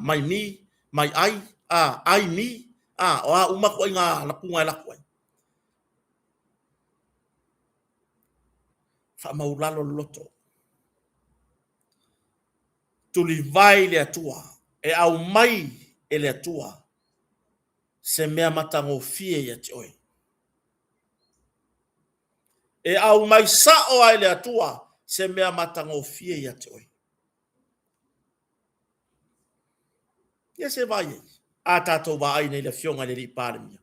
My me, my I, me. O umaku inga lapunga lakuai. Whamaulalo loto. Tuli vai le atua. E au mai e le atua. Se mea matango fie ya te oi. E au mai sa o ai le atua, se mea matango fie ia te oi. Ia se vai e. A tātou wa ai nei le fionga le li pāremia.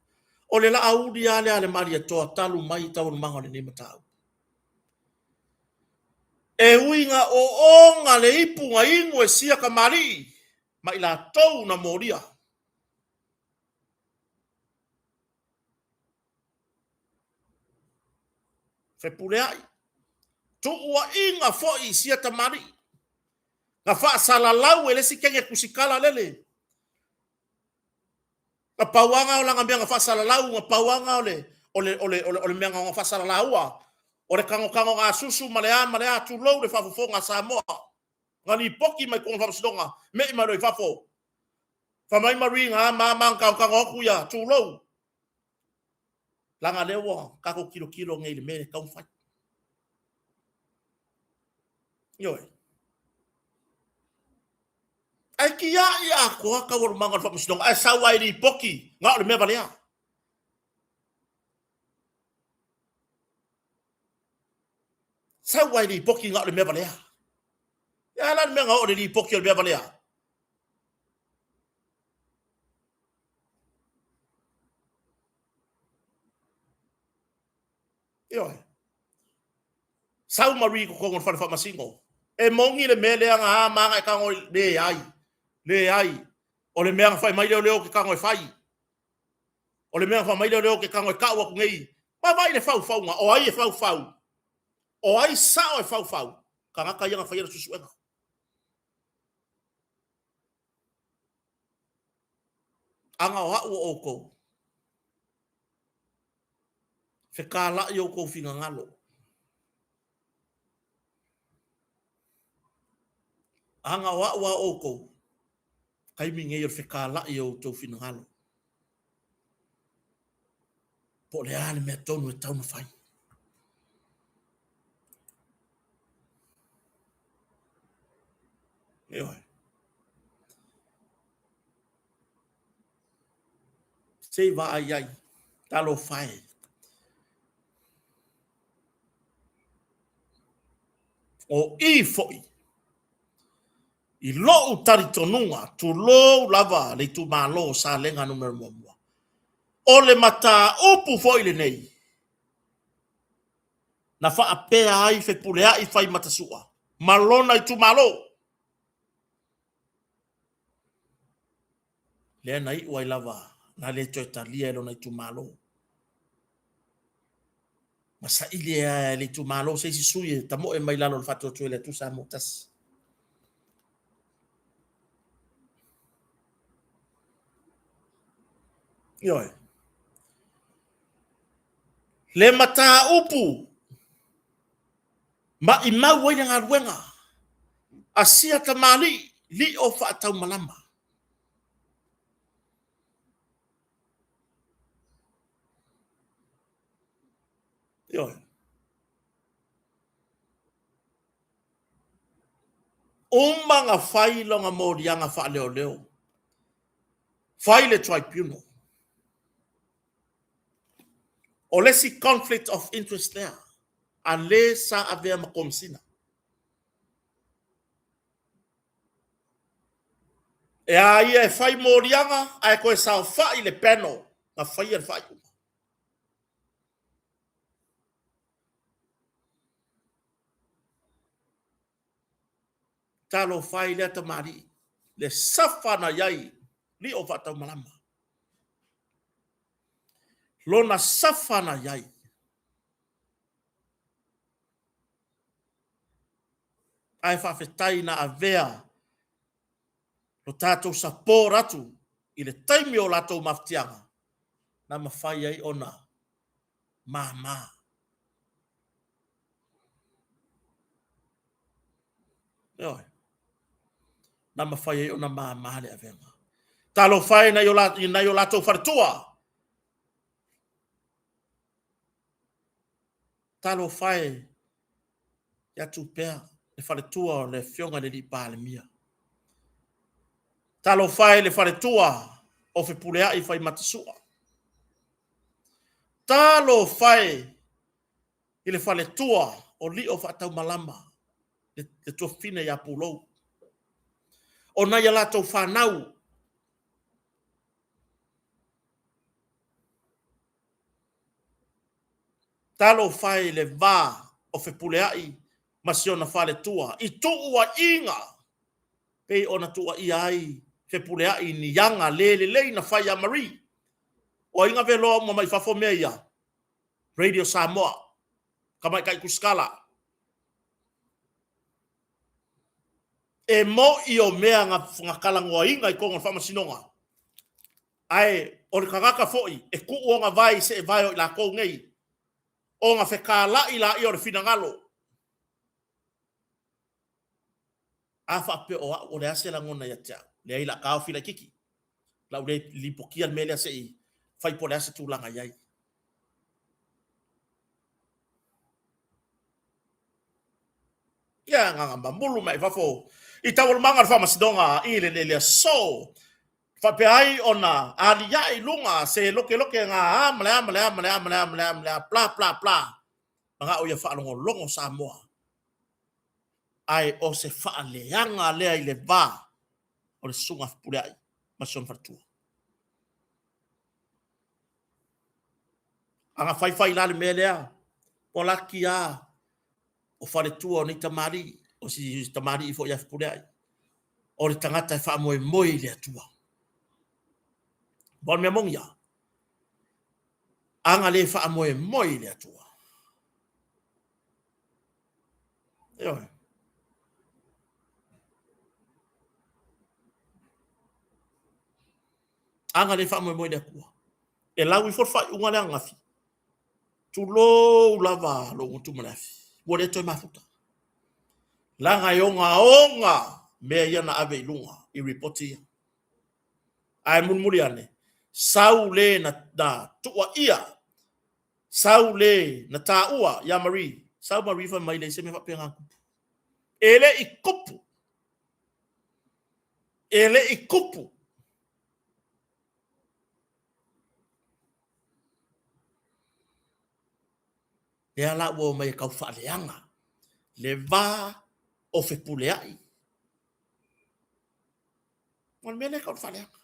O le la audi ale mari toa talu mai tau manga le ni matau. E uinga o onga le ipu nga ingo e sia ka mari. Ma ila tau na moria. Fe pule ai. Tu ua inga foi sia ta mari. Nga wha salalau e lesi kenge kusikala lele. Nga pauanga o langa mea nga wha salalau, nga pauanga ole mea nga wha salalaua. O le kango ngā susu malea tu lou le whafofo ngā Samoa. Ngā ni poki mai konga whapasidonga, me i maroi whafo. Whamai marui ngā māmang kango oku ia, tu lou. Langa lewa, kako kilo ngai le mene kau whai. Ioi. Ai ki ia koa ka waru manga whapasidonga, ai sawa i ni poki, ngā ole mea valea. Sawa i ni poki ngā ole mea valea. Ia lan mea ngā ole ni poki ole mea valea. Ioi. Sau mari ko kongon whare whamasingo. E mongi le mea lea ngā manga e kango le ai. Le ai. O le mea whai mai leo ke kango e whai. O le mea whai mai leo ke kango e kaua ku ngei. Ma vai le whau nga. O ai e whau. O ai sao e whau. Ka ngaka ianga whai ana susuenga. Anga o hau o kou. Whekala i o kou whinga ngalo. Anga o hau o kou. Kaimi ngei o whekala i o tou whinga ngalo. Po le ale mea tonu e taunu whai. Ioi. Sei va ai. Talo whai. O i foi. I lou taritonunga, tu lou lava le tu malo sa lenga numero mua. O le mata upu foi le nei. Na wha apea ai fe pulea i fai matasua. Malona i tu malo. Le na i uai lava, na le toi talia elo na i tu malo. Masa ile le tu malo se si suye, tamo e mai lalo le fato tu ele tu sa motas. Ioi. Le mata upu. Ma i mau wai ngā ruenga. Asia tamali li o whaatau malama. Ioi. Umanga whai longa morianga wha leo. Whai le tribunal. O lesi conflict of interest there. A le sa avea makomsina. E a ia e whai morianga, a e koe sa whai le peno. Na whai e whai. Talo whai le tamari. Le safana yai. Li o whatau malama. Lona safana yai. Ai whawhetai na avea. Lo tātou sa pōratu. I le taimi o latou maftianga. Na mawhai ai ona. Mama. Ioi. Na mawhai ai ona mama le avenga. Talo whai na yo latou wharetua. Talo whai. Ya tupea. Le wharetua le fionga le li pālemia. Talo whai le wharetua. O fe pulea i whai matasua. Talo whai. I le fale tua o li o whaatau malama. Le tua fine ia pulou. O na ia lātou whanau. Talo whai le vā o whepuleai masiona whale tua. I tua inga. Pei ona tua i ai whepuleai ni yanga le na whai a Marie. O inga velo mo mai whafo mea ia. Radio Samoa. Kamai kai kuskala. E mo i o mea ngā kalangoa inga I konga whamasinonga. Ai, o le kangaka foi, e ku o ngā vai se e vai o I la kou ngei. O ngā whekala I la I o le finangalo. A whape o le ase la ngona ia tia. Le ai la kao fila kiki. La ule lipokia le mele ase I. Whai po le ase tūlanga iai. Ia ngā mambulu mai whafo. I tau le manga le whamasinonga I le so. Whape ai ona ali ai lunga se loke ngā amale bla. Mga o ia whaalongo longo Samoa. Ai o se whaaleanga lea I le vā. O le sunga pule ai. Masion whatua. Anga whai la le mea lea. O laki a. O whale tua o ni tamari. O si tamari I fo ia pule ai. O le tangata e wha moe lea tua. Bon mea mongia. Anga le wha moe lea tua. Eo. Anga le wha moe lea tua. E lau I forwhai unga lea ngafi. Tu lo lava lo ngutu manafi. Wole toi mafuta. Langa onga mea ia na ave ilunga I repoti ia. Ai munmuri ane. Sau le na tua ia. Sau le na taua ya Marie. Sau Marie fa mai le se me fa penga. Ele I kupu. Ele I kupu. E ala wo mai kau fa leanga. Le va o fe puleai. Mon mele kau fa leanga.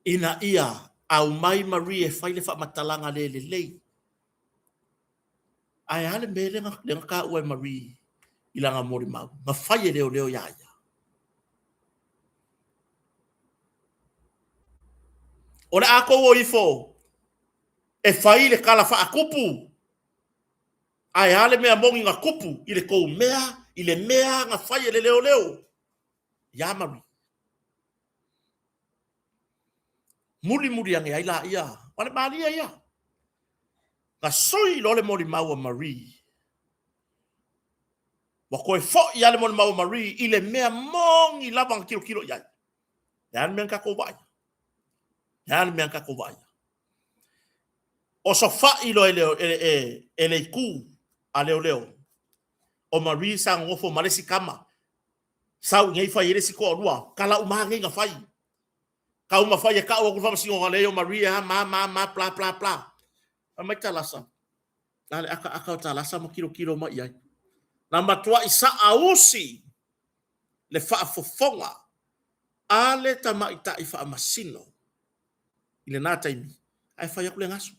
Ina ia au mai Marie e whaile wha matalanga le. Ai ale mele nga ka ue Marie I langa mori mau. Nga whaie leo iaia. O le ako o ifo. E whaile kala wha akupu. Ai ale mea mongi nga kupu. I le kou mea. I le mea nga whaie leo. Ya Marie. Muri ange ai la ia. Wale maria ia. Nga soi lo le mori mau a Marie. Wa koe fo I ale mori mau a Marie. I le mea mongi lava kilo iai. Ya ale mea kako vai. O so fa ilo ele ku a leo. O Marie sa ngofo malesi kama. Sau ngai fai ele si ko rua. Kala uma ngai nga fai. Ka uma fai ka o ku fa singo ngale o Maria ma bla. Mai talasa. Ale aka talasa mo kilo ma iai. Na matua isa ausi le fa fofonga. Ale tama ita I fa masino. Ile nata imi. Ai fai aku le ngasu.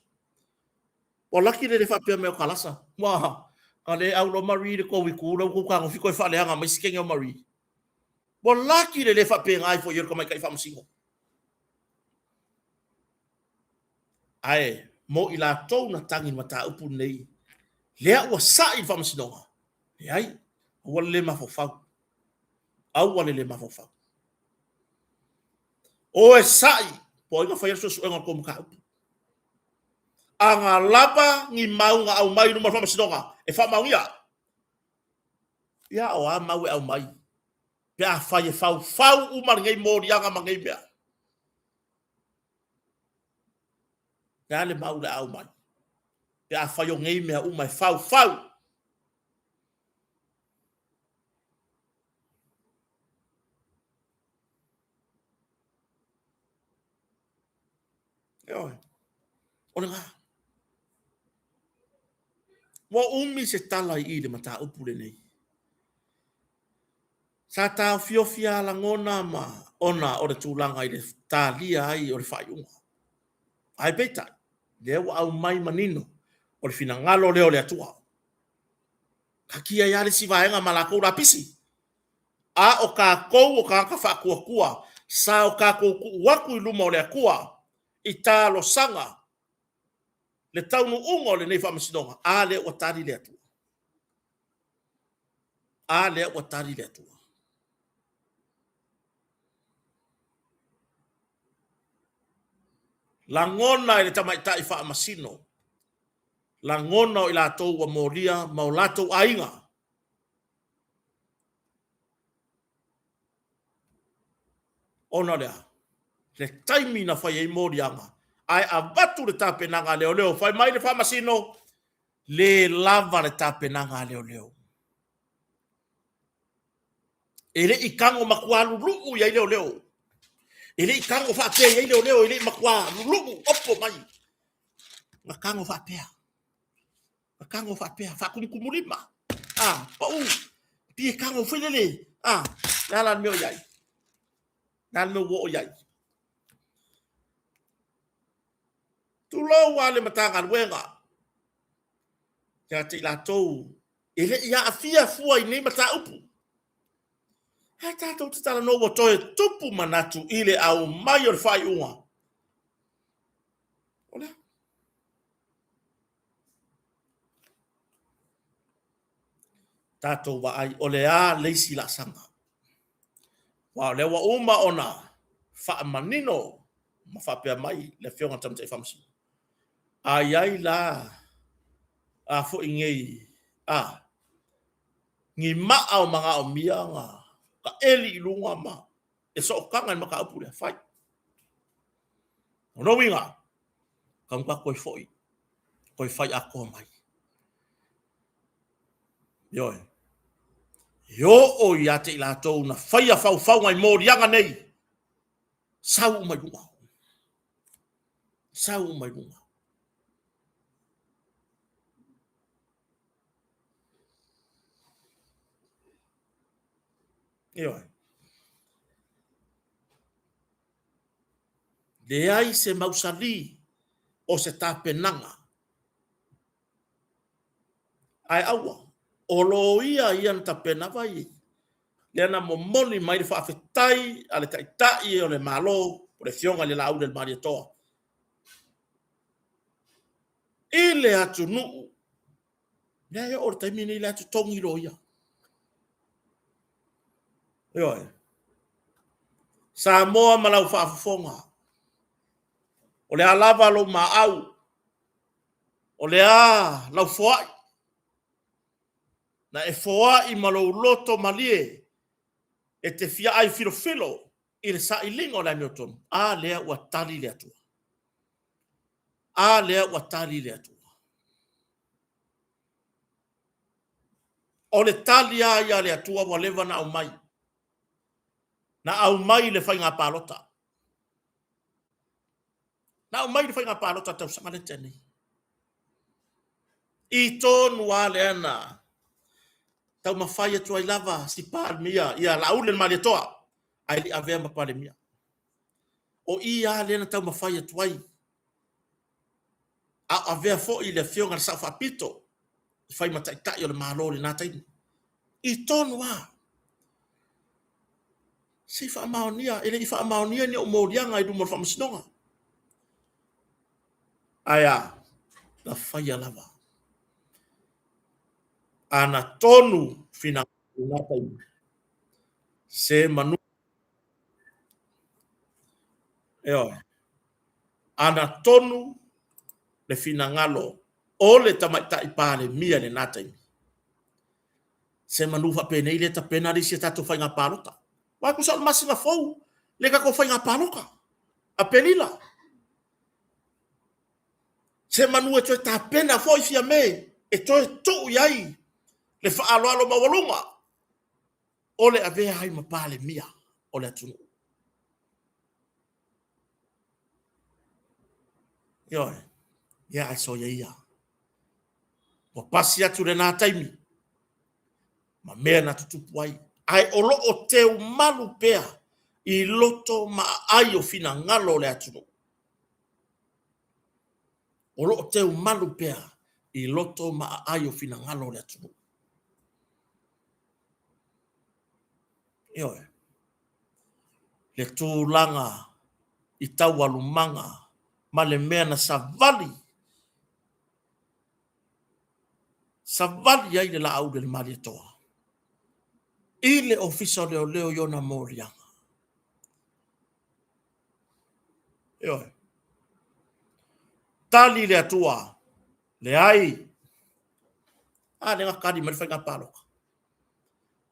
O laki le fa pia me o kalasa. Wa ale au lo Marie de ko wiku lo ko ka fiko fa le anga mai sikeng o Marie. Bo laki le fa pia ngai fo yer ko mai kai fa masino. Ai mo ila tou na tangi mata upu nei. Lea ua sai fa masino. Ai wale le mafofau. Au wale le mafofau. O e sai po inga fa yer so enga ko muka upu. Anga lapa ngi maunga au mai numa fa masinonga e fa maungia ya o a mau au mai pe a fa ye fau umar ngai mori anga mangai bea ya le mau le au mai pe a fa yo ngai me umai fau yo o nga Wa umi se tala i le mata upule nei. Sa ta fiofia la ngona ma ona o le tūlanga i le tālia ai o le whaiunga. Ai peta, le wa au mai manino o le fina ngalo leo le atua. Ka kia ia le sivaenga malakou la pisi. A o ka kou o ka whakua kua, sa o ka kou waku i luma o le akua, i tā lo sanga, le taunu ungo le nei whamasinonga, a le o tari le atua. A le o tari le atua. La ngona i le tamaita i whamasino, la ngona o i lātou wa moria, ma o lātou ainga. Ona lea, le taimi na whai e morianga, ai a watu le tāpenanga leo leo, whai mai le whamasino, le lava le tāpenanga leo leo. Ele i kango makua lulu ia leo leo. Ele i kango whapea ia leo leo, ele i makua lulu opo mai. Nga kango whapea. Nga kango whapea, whakumkumulima. Pau, pie kango whelele. Nala meo iai. Nala meo wo iai. Tulo wale matanga wenga. Kia te la tou. Ele ia afia fua i nei mata upu. Hai tātou te tala no wa toe tupu manatu ile au mai o whai unga. Ola. Tātou wa ai ole a leisi la sanga. Wa le wa uma ona wha manino ma whapea mai le whionga tamte whamsi. Ai ai la a fo ingei ngi maa o mga o mianga ka eli ilunga ma e so kanga maka apu le fai. No winga kam ka koi fai ako mai. Yo o ia te ila tau na fai a fau ngai morianga nei. Sau mai lunga. Sau mai lunga. Le ai se mausali o se tapenanga. Ai awa. O lo ia ian tapena vai. Le ana momoli mai le whaafetai a le taitai o le malo o le fionga le lau del mariatoa. I le atu nuu. Nea o le taimine i le atu tongi lo ia. Samoa malau whaafafonga. O le alava lo maau. O le a lau foai. Na e foai malo loto malie. E te fia ai filo i le sa ilinga o la miotonu. A lea ua tali le atua. A lea ua tali le atua. O le tali a ia le atua wa lewa na au mai. Na au mai le whainga pālota. Na au mai le whainga pālota tau sanga le teni. I tonu a le ana. Tau mawhai atua i lava si pāl mia. Ia lau le mali toa. Ai li avea mapale mia. O i a le ana tau mawhai atua i. A avea fo i le fionga na sa whapito. Fai mataitai o le malo le nātai. I tonu a. Si wha maonia, ele i wha maonia ni o mōrianga i rumor whamasinonga. Aia, la whaia lava. Ana tonu fina nātai. Se manu. Ana tonu le fina ngalo. O le tamaita i pāle mia le nātai. Se manu wha pene i le ta pena risi tatu whainga pālota. Wai ku sa masinga fou. Le ka ko whainga pāloka. A penila. Se manu e toi ta pena fo i fia me. E toi tou iai. Le wha alo mawalunga. O le avea hai ma pāle mia. O le atunu. Ia ai so ia ia. Wa pasi atu le nā taimi. Ma mea na tutupu ai. Ai olo o te umalu pea. I loto ma ai o fina ngalo le atu. Olo o te umalu pea. I loto ma ai o fina ngalo le atu. Ioe. Le tūlanga i tau alumanga ma le mea na savali. Savali ai le la au le mali toa. I le ofisa leo yona morianga. Ioe. Tali le atua. Le ai. Le ngakari ma le whainga paloka.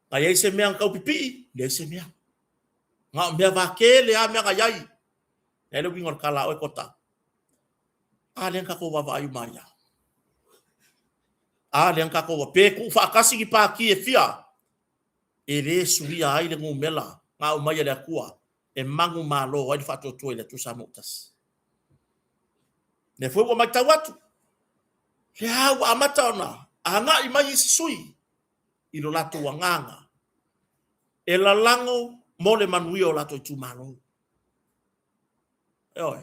Nga iei se mea ngau pipi. Le se mea. Nga mea vake le a mea ngai. Ele wingor kala oe kota. Le ngako wawa ayu maria. Le ngako wa peku whaakasi ki pāki e fia. E re suria ai le ngumela. Nga umaya le akua. E mangu malo ai whato tue le tusa mutas. Ne fwe wa mai tawatu. Le hau amata ona. Anga i mai isi sui. I lo lato wanganga. E la lango mole manui o lato i tu malo. Eoi.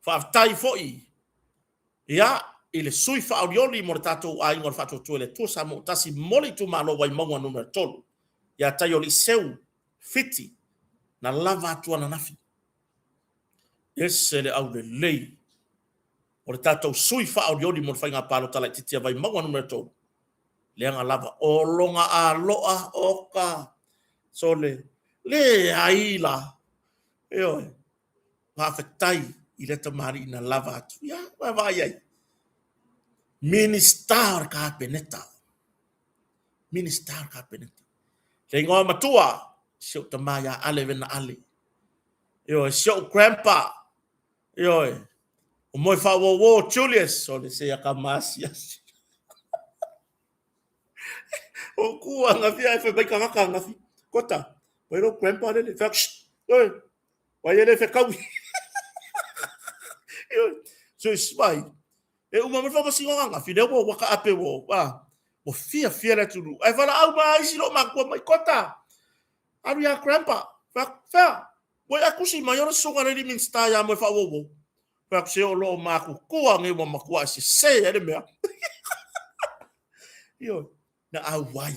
Whaftai foi. Ia, ile sui whaorioli mo le tatou a ingor whato tue le tusa mutasi mole tu malo wai maunga numero tolu. Ia tai oli seu fiti. Na lava atua na nafi. Ese le au le lei. O le tatou sui whaorioli mo le whainga palo tala i titia vai maunga numero tolu. Leanga lava o longa a loa oka. So le aila. Eoi. Whawhetai i leta mari ina lava atu. Ia, vai ai. Ministar ka peneta. Ministar ka peneta. Le ngoa matua. Sio tamaya ale vena ale. Eoi, sio grandpa. Eoi. O moi whawo Julius. So le sea ka masias. O kua ngafi ai fe baika ngaka ngafi. Kota. Wairo grandpa le fak. Oi. Waire fe kau. So spai. E uma me fa singa ngafi le wo waka ape wo. O fia le tulu. Ai fala au mai silo makua mai kota. Aru ya grandpa. Fa. Wai akusi mai ora songa le min sta ya mo fa wo. Fa se o lo maku kua nge mo makua se ele mea. Yo. Na awai.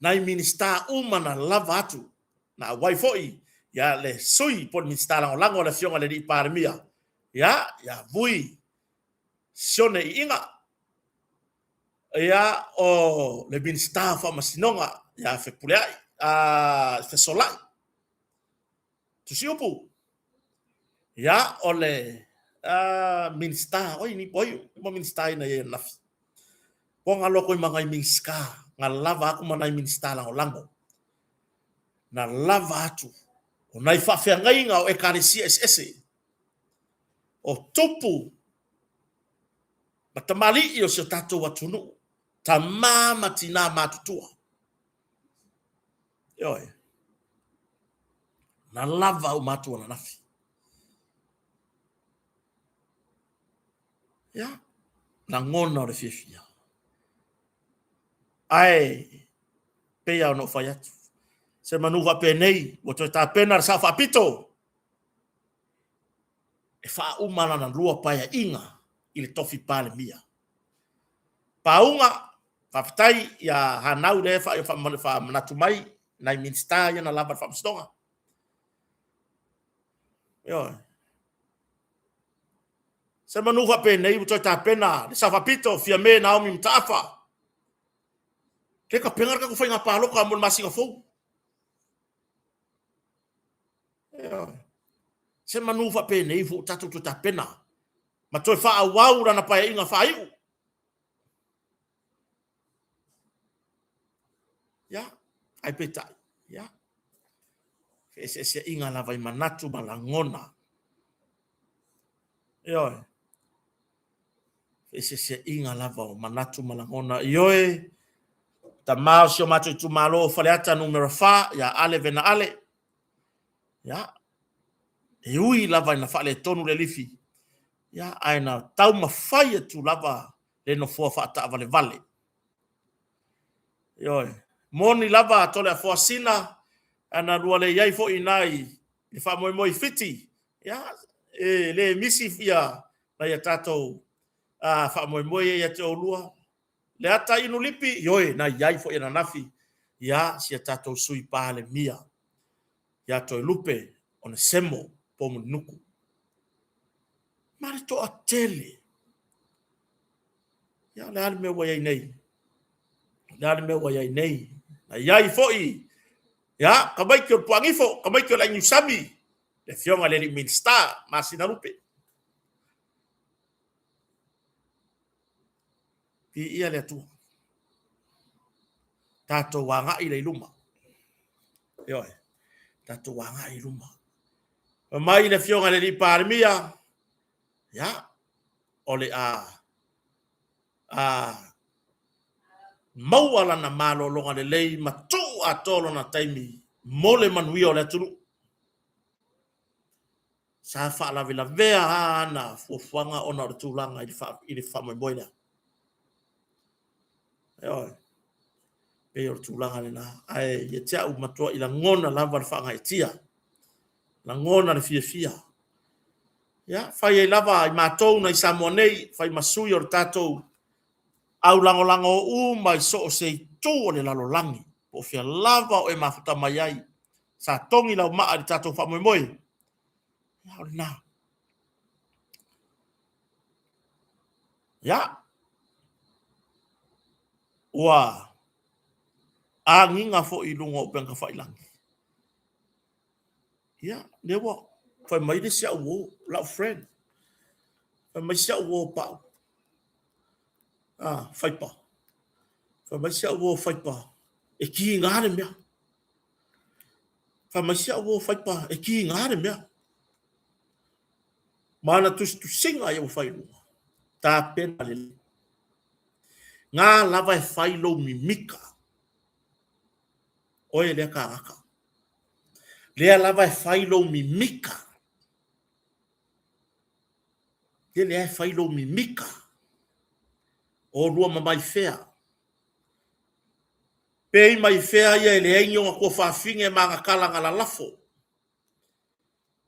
Nai minister umana lava atu. Na awai foi. Ya le sui por minister lango le fionga le di parmia. Ya vui. Sione inga. Ya o le minister fa masinonga. Ya fe puleai. Fe solai. Tu siupu. Ya o le minister. Oi ni poi. Mo minister ina ye nafi. Ponga loko i mangai minska, nga lava aku manai minsta lango. Na lava atu. O nai whawhia ngai ngā o ekarisia ese. O tupu. Ma tamali i o se tatou atunu. Ta mama tina matutua. Ioi. Na lava o matua na nafi. Ya. Na ngona o le fiafia. Ai pea no fai atu. Se manuva penei, o te ta pena sa fa pito. E fa umana na lua paia inga i le tofi pale mia. Paunga fafitai ya hanau le fa manatumai na minsta ya na lava fa mstonga. Yo. Se manuva penei, o te ta pena sa fa pito fia me na o mi mtafa. Ke ka pengar ka ko fai nga palo ka mon masinga fo. Se manuva pe nei fo tatu tu ta pena. Ma toi fa awau na pa inga fa iu. Ya, ai peta. Ya. Se inga la vai manatu malangona. Yo. Se inga la va manatu malangona. Yo. Ta mausio matu tu malo faleata numero fa ya ale vena ale. Ya. E ui lava ina fale tonu le lifi. ia aina tau mawhai tu lava le no fua whaata vale vale. Ioi, moni lava tole a fua sina, ana rua le iai fo inai, i wha moi moi fiti, ia, le misi fia, na ia tātou, wha moi moi ia te olua, le ata inu lipi, ioi, na iai fo ina nafi, ia, si a tātou sui pāle mia, ia toi lupe, o ne semo, pomu nuku. Mare to a tele, ia, le ale me wai nei, le ale me wai nei, na iai fo i, ya, kamai ke puangifo, kamai ke la nyusami. Le fionga le minsta, masina rupe. Pi ia le tu. Tato wanga i le luma. Yoi. Tato wanga i luma. Mai le fionga le parmia. Ya. Ole mauala na malo longa le lei matu atolo na taimi. Mole manuio le tunu. Sa fa la vela vea na fuanga ona o tulanga i le fa mo boina. Yoi. Pe o tulanga le na. Ai ye tia u matua i la ngona lava le fanga e tia. La ngona le fia. Ya, fai e lava i matou na i Samoanei, fai masui o tatou au lango mai so o sei tu o le lalolangi. O fia lava o e mafuta mai ai. Sa tongi lau maa di tatou wha moi moi. Ya, o na. Ya. Ua. A nginga fo i lunga o penka whai langi. Ya, newa. Fai mai de sia uo, lau friend. Fai mai sia uo pao. Fai pa. Fai mai sia uo fai pa. E ki ngare mea. Fai mai sia uo fai pa. E ki ngare mea. Mana tu singa i o fai lunga. Ta pena le. Ngā lava e fai lo mimika. Oe lea ka aka. Lea lava e fai lo mimika. Lea e fai lo mimika. O rua mamai fea. Pei mai fea ia ele aingi o ko whawhinge e mga kalanga la lafo.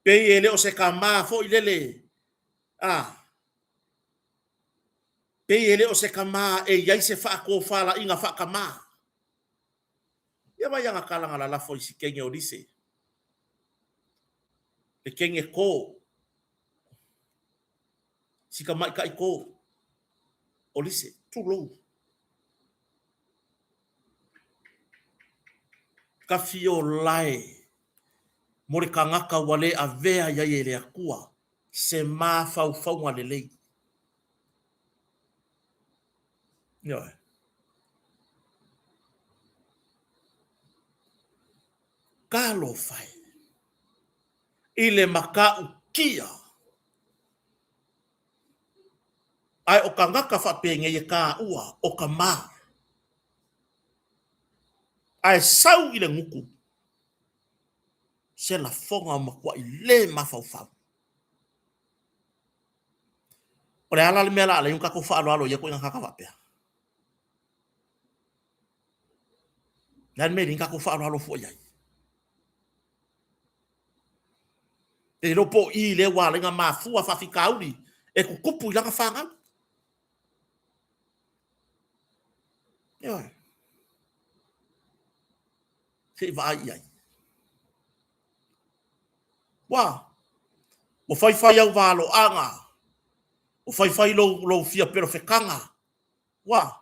Pei ele o se ka maa fo ilele. Pei ele o se ka maa e iai se wha ko whala inga wha ka maa. Ia mai anga kalanga la lafo i si kenge o rise. E kenge ko. Si ka mai ka i ko. O rise. Tu lou. Ka fio lai. Mori ka ngaka wale a vea iai ele a kua. Se maa fau ngale lei. Ia. Kalo fai. Ile maka ukia. Ai o ka ngaka whapenge i ka ua o ka maa. Ai sau ile nguku. Se la fonga o makua i le mafau. O le ala le mea la le yung kako wha alo ia ko inga kaka wapea. Nan me ringa ko wha alo fo iai. E ropo i le wā lenga mafua whawhikauri e kukupu i langa whangau. Ioi. Se vai iai. Wā. O whai au wālo anga. O whai lo fia pero whekanga. Wā.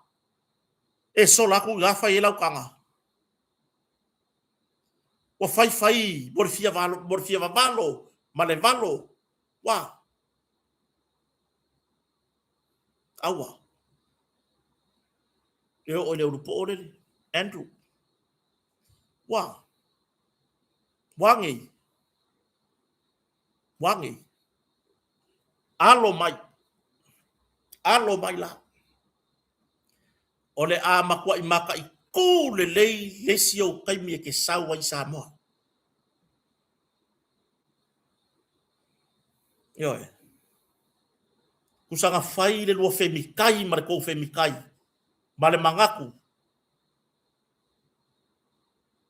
E so laku ngā whai e lau kanga. O whai mor fia valo. Male valo. Wā. Aua. Eo o le urupo ore. Andrew. Wā. Wangi. Alo mai la. Ole a makua i maka i ku le lei lesi o kaimi e ke saua i Samoa. Ioi. kusanga fai le lua femikai ma le kou femikai ma le mangaku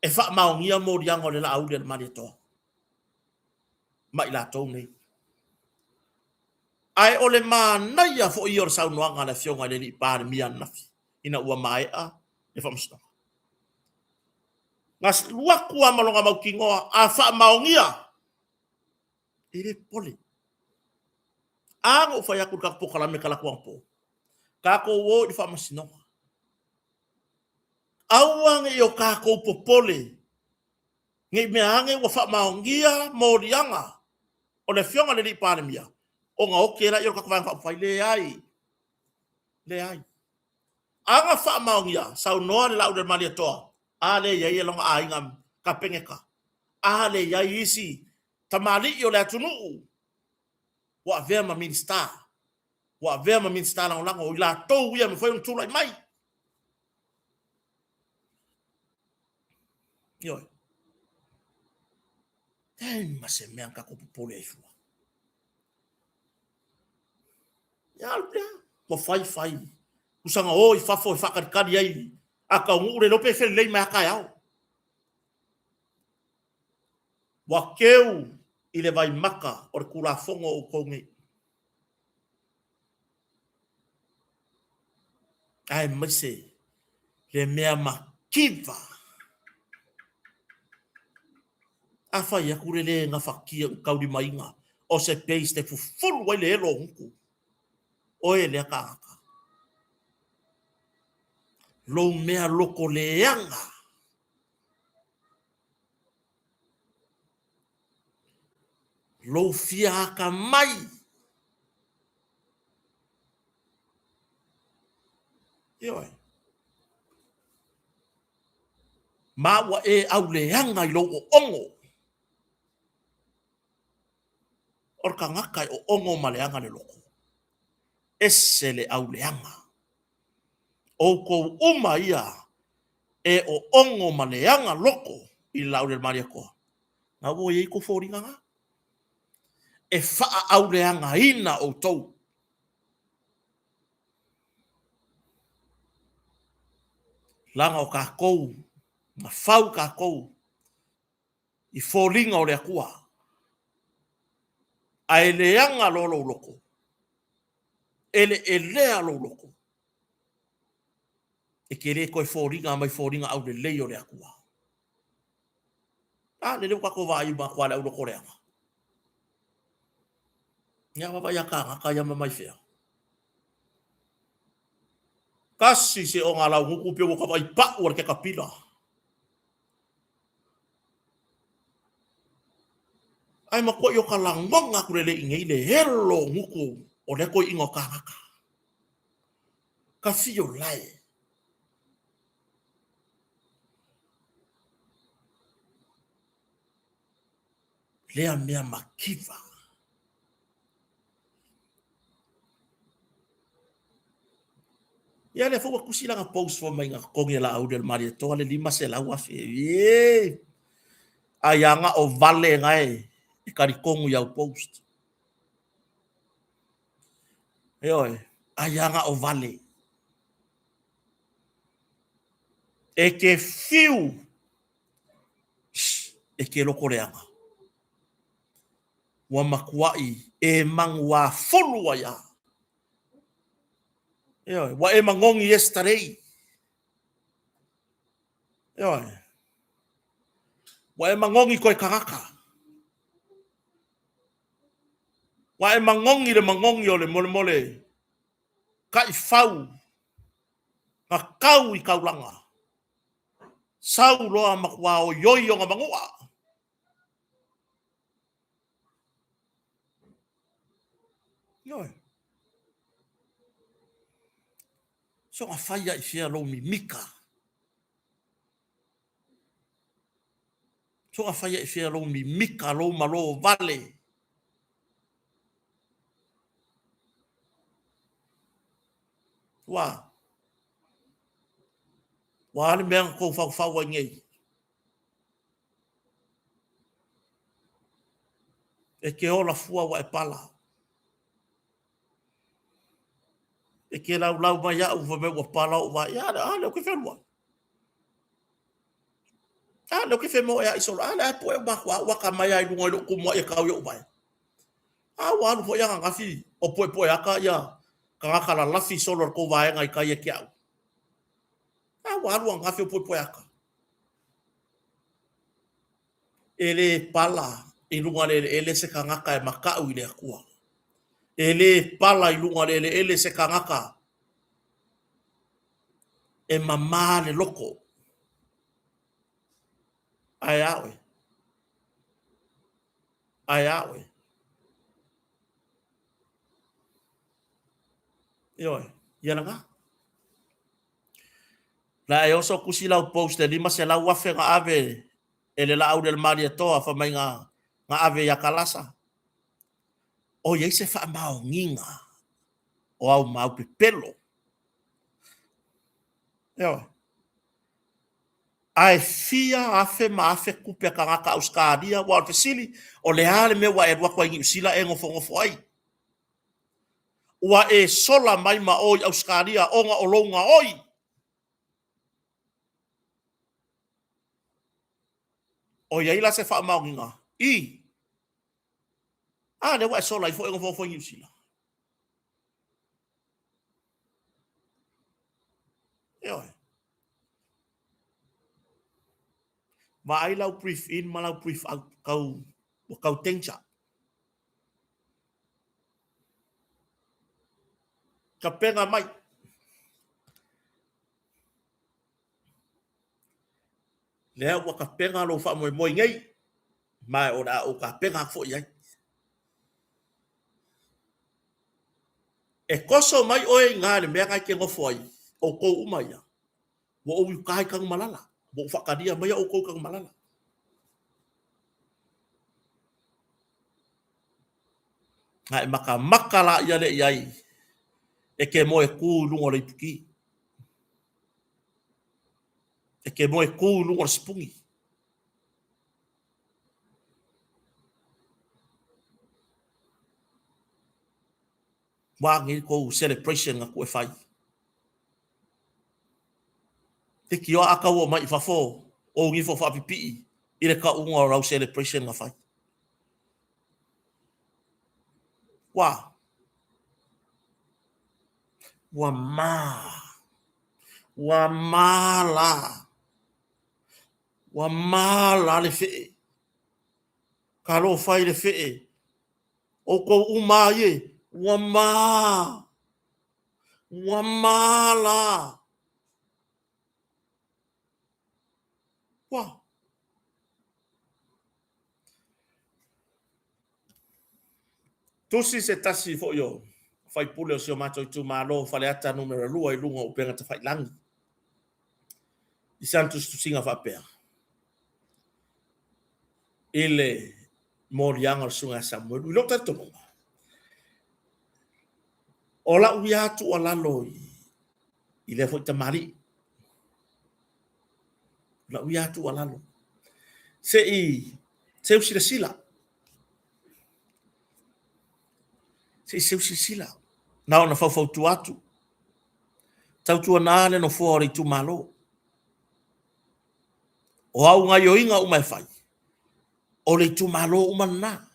e wha maongia mo rianga le la au le mani toa ma i la tau nei ai ole manaia fo i or saunoanga na fionga le ni pāre mia nafi ina ua mai a e whamsno ngas lua kua malonga mau kingoa a wha maongia i le pole Ang ufaya ku ka pokalame kala kuampo. Kako wo di fa masino. Awang yo kako popole. Ngi me ange wa fa maongia morianga. O le fionga le di panemia. O nga okera yo ka fa fa le ai. Le ai. Anga fa maongia sa no le lau de malia toa. Ale ye ye longa ainga ka pengeka. Ale ya isi tamali yo le tunu. Wa vema minsta. Wa vema minsta lang lang o la to wi me foi un tulai mai. Yo. Ten ma se me anka ko popole ai fua. Ya alpea, mo fai. Usanga o i fafo i whakarikari ai. Aka ngure no pe fere lei mai haka au. Wa keu i le vai maka o le kura fongo o kongi. Ai maise, le mea makiva. A whai akure le ngā whakia kauri mainga. O se peis te fufuru wai le elo hunku. O e le aka. Lo mea loko leanga. Lo fia haka mai. Ioi. Mawa e au leanga i lo o ongo. Orka ngakai o ongo maleanga le loko. Ese le au leanga. O ko uma ia e o ongo maleanga loko i lau le maria koa. Nga wo ye ko fōringa nga. E faa au leanga ina o tau. Langa o kākou. Nga fau kākou. I fōringa o lea kua. A e leanga lolo loko. Ele e lea lo loko. E ke le koe fōringa mai fōringa au le lei o lea kua. Le leo kako vai ma kwa le au loko leanga. Nya wa ya ka ya mai fea. Kasi se o ngala nguku pe ka vai pa o ke kapila. Ai ma ko yo ka langonga ku le inge le hello nguku o le ko ingo ka ka. Ka fio lai. Lea mea makiva. Ya le fo kusila nga post fo mai nga kongi la au del mari to le lima se la wa fe. Ye. Ayanga o vale ngai. E kari kongu ya post. Oi, ayanga o vale. E ke fiu. E ke loko reanga. Wa makuai e mangwa fulu wa ya. Oi, wa e mangongi yesterday. Oi. Wa e mangongi koe kangaka. Wa e mangongi o le mole. Ka i fau. Ka kau i kaulanga. Sau loa makwa o yoi o nga mangua. Oi. So nga faya i fia lo mi mika. So nga faya i fia lo mi mika lo malo vale. Wa ale mea ko fau ngei. E ke ola fua wa e pala. e ke lau mai au va me wa pala o va ya le ke felwa le ke fe mo ya iso le po e ba wa ka mai ai lunga lo ku mo e ka yo vai wa lu fo ya nga fi o po ya ka ya ka ka la lafi solo ko vai ngai ka ye ke au wa lu nga fi po ya ka ele pala i lunga ele se ka ngaka e maka u ile akua ele pala i lunga ele se ka ngaka e mama le loko ai awe yo ya nga la e oso kusi la post de ma se la wa fe nga ave ele la au del maria toa fa mai nga ave ya kalasa o ye se fa mau nginga o au mau pelo yo ai fia afe ma afe kupe ka ngaka auskadia wa fesili o le ale me wa e wa kwa ngi sila e ngofo ai wa e sola mai ma oi auskadia onga olonga oi o ye ila se fa mau nginga i le wa sola i fo e ngofo ngi sila yo ma ai lau brief in ma lau brief out kau tencha ka penga mai le wa ka penga lo fa mo ngai mai o da o ka penga fo ia e koso mai o e ngā le mea kai ke ngofo ai o ko umaya wo o kai kang malala wo whakadia mai o ko kang malala ngai maka la ia le iai e ke mo e ku lungo le puki e ke mo e ku lungo le spungi wangi ko celebration nga ko e fai te ki o aka wo mai fafo o ngi fo fa pipi i le ka unga rau celebration nga fai wa mala le fe ka lo fai le fe o ko uma ye wa mala wa tusi se tasi fo yo fai pule o sio mato tu malo fale ata numero lua i lunga o penga te fai langi i santus tu singa fa pea ele morianga o sunga Samuel i lokta tono o la ui atu o lalo i le fo tamari la ui atu o lalo se usila sila se usila na ona fa tu atu tau tu na le no fo ri tu malo o au nga yo inga umai fai o le tu malo umana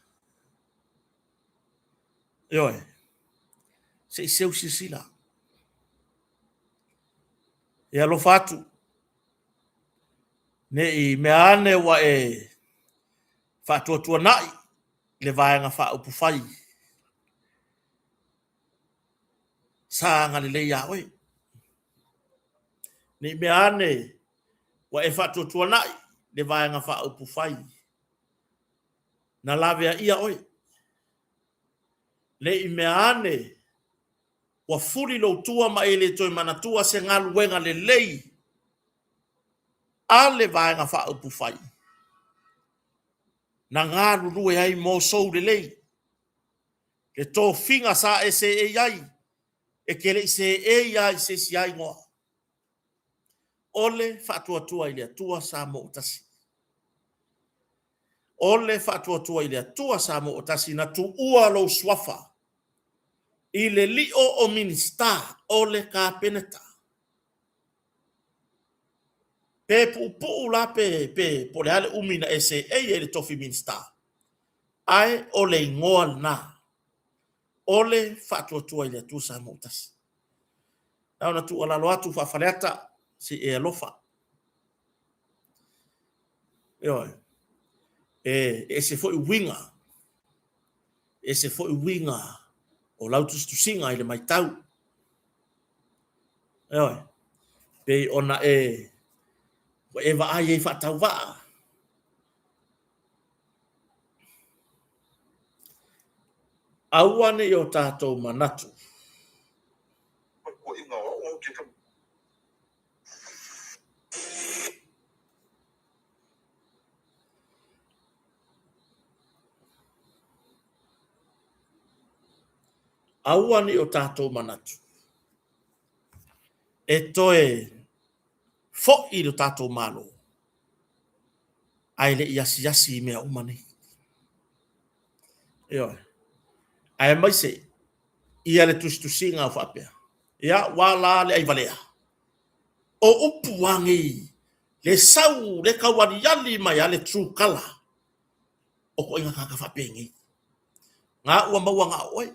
yo se usila e alo fatu ne i meane wa e fatu tu nai le vaenga fa upu fai sanga le ya we ni meane wa e fatu tu nai le vaenga fa upu fai na lave ia oi le i meane wa furi lo tua ma ele toi mana tua se ngalu wenga le lei ale vaenga fa upu fai na ngalu rue ai mo sou le lei ke to finga sa ese e ai e kele se e ai se si ai ngoa ole fatua tua ile tua sa mo utasi ole fatua tua ile tua sa mo utasi na tu ua lo swafa I le li'o o minista o le kapeneta. Pe pupu la pe po le ale umina ese e le tofi minista. Ai o le ingoa na. O le fatuatua i le atu sa moutasi. Nau na tu ala loatu whawhareata si e alofa. E se foi winga. E se foi winga o lautus tu singa i le maitau. Pe ona e va ai e whatau waa. Auane i o tātou manatu. Auane i o tātou manatu. E toe fo i o tātou malo. Ai le iasi mea umane. Ai mai se ia le tustusinga o whapea. Ia wala le ai valea. O upu wangi le sau le kawani yali mai ale true color. O ko inga kaka whapea ngi. Ngā ua maua ngā oe.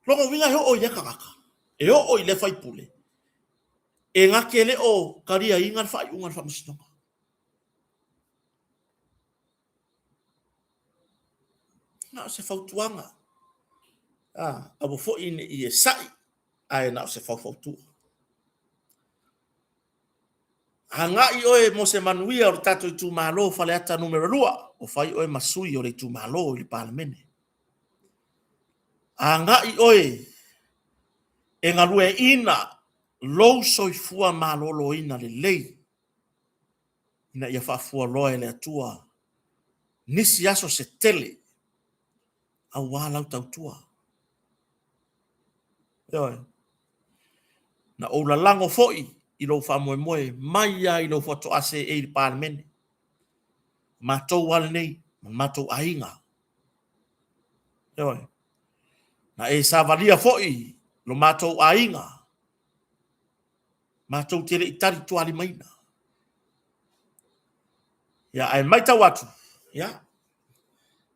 Longo winga he o ia kakaka. E o i le whaipule. E ngā kele o karia ingan whai ungan whamusinonga. Na se fautuanga. Abo fo ine i e sai. Ai na se fautua. Hanga i oe mo se manuia o tato i tu malo faleata numero 2. O fai oe masui o le tu malo i le palamene. Hanga i oe e ngalue ina lou soifua malolo ina le lei. Ina ia whafua loe le atua. Nisi aso se tele. A walau tautua. Na o la lango foi i lo fa moe mai ai lo foto ase e il parmen. Matou wal nei, matou ainga. Na e sa valia foi lo matou ainga. Matou tele itari tuali maina. Ya ai mai tawatu. Ya.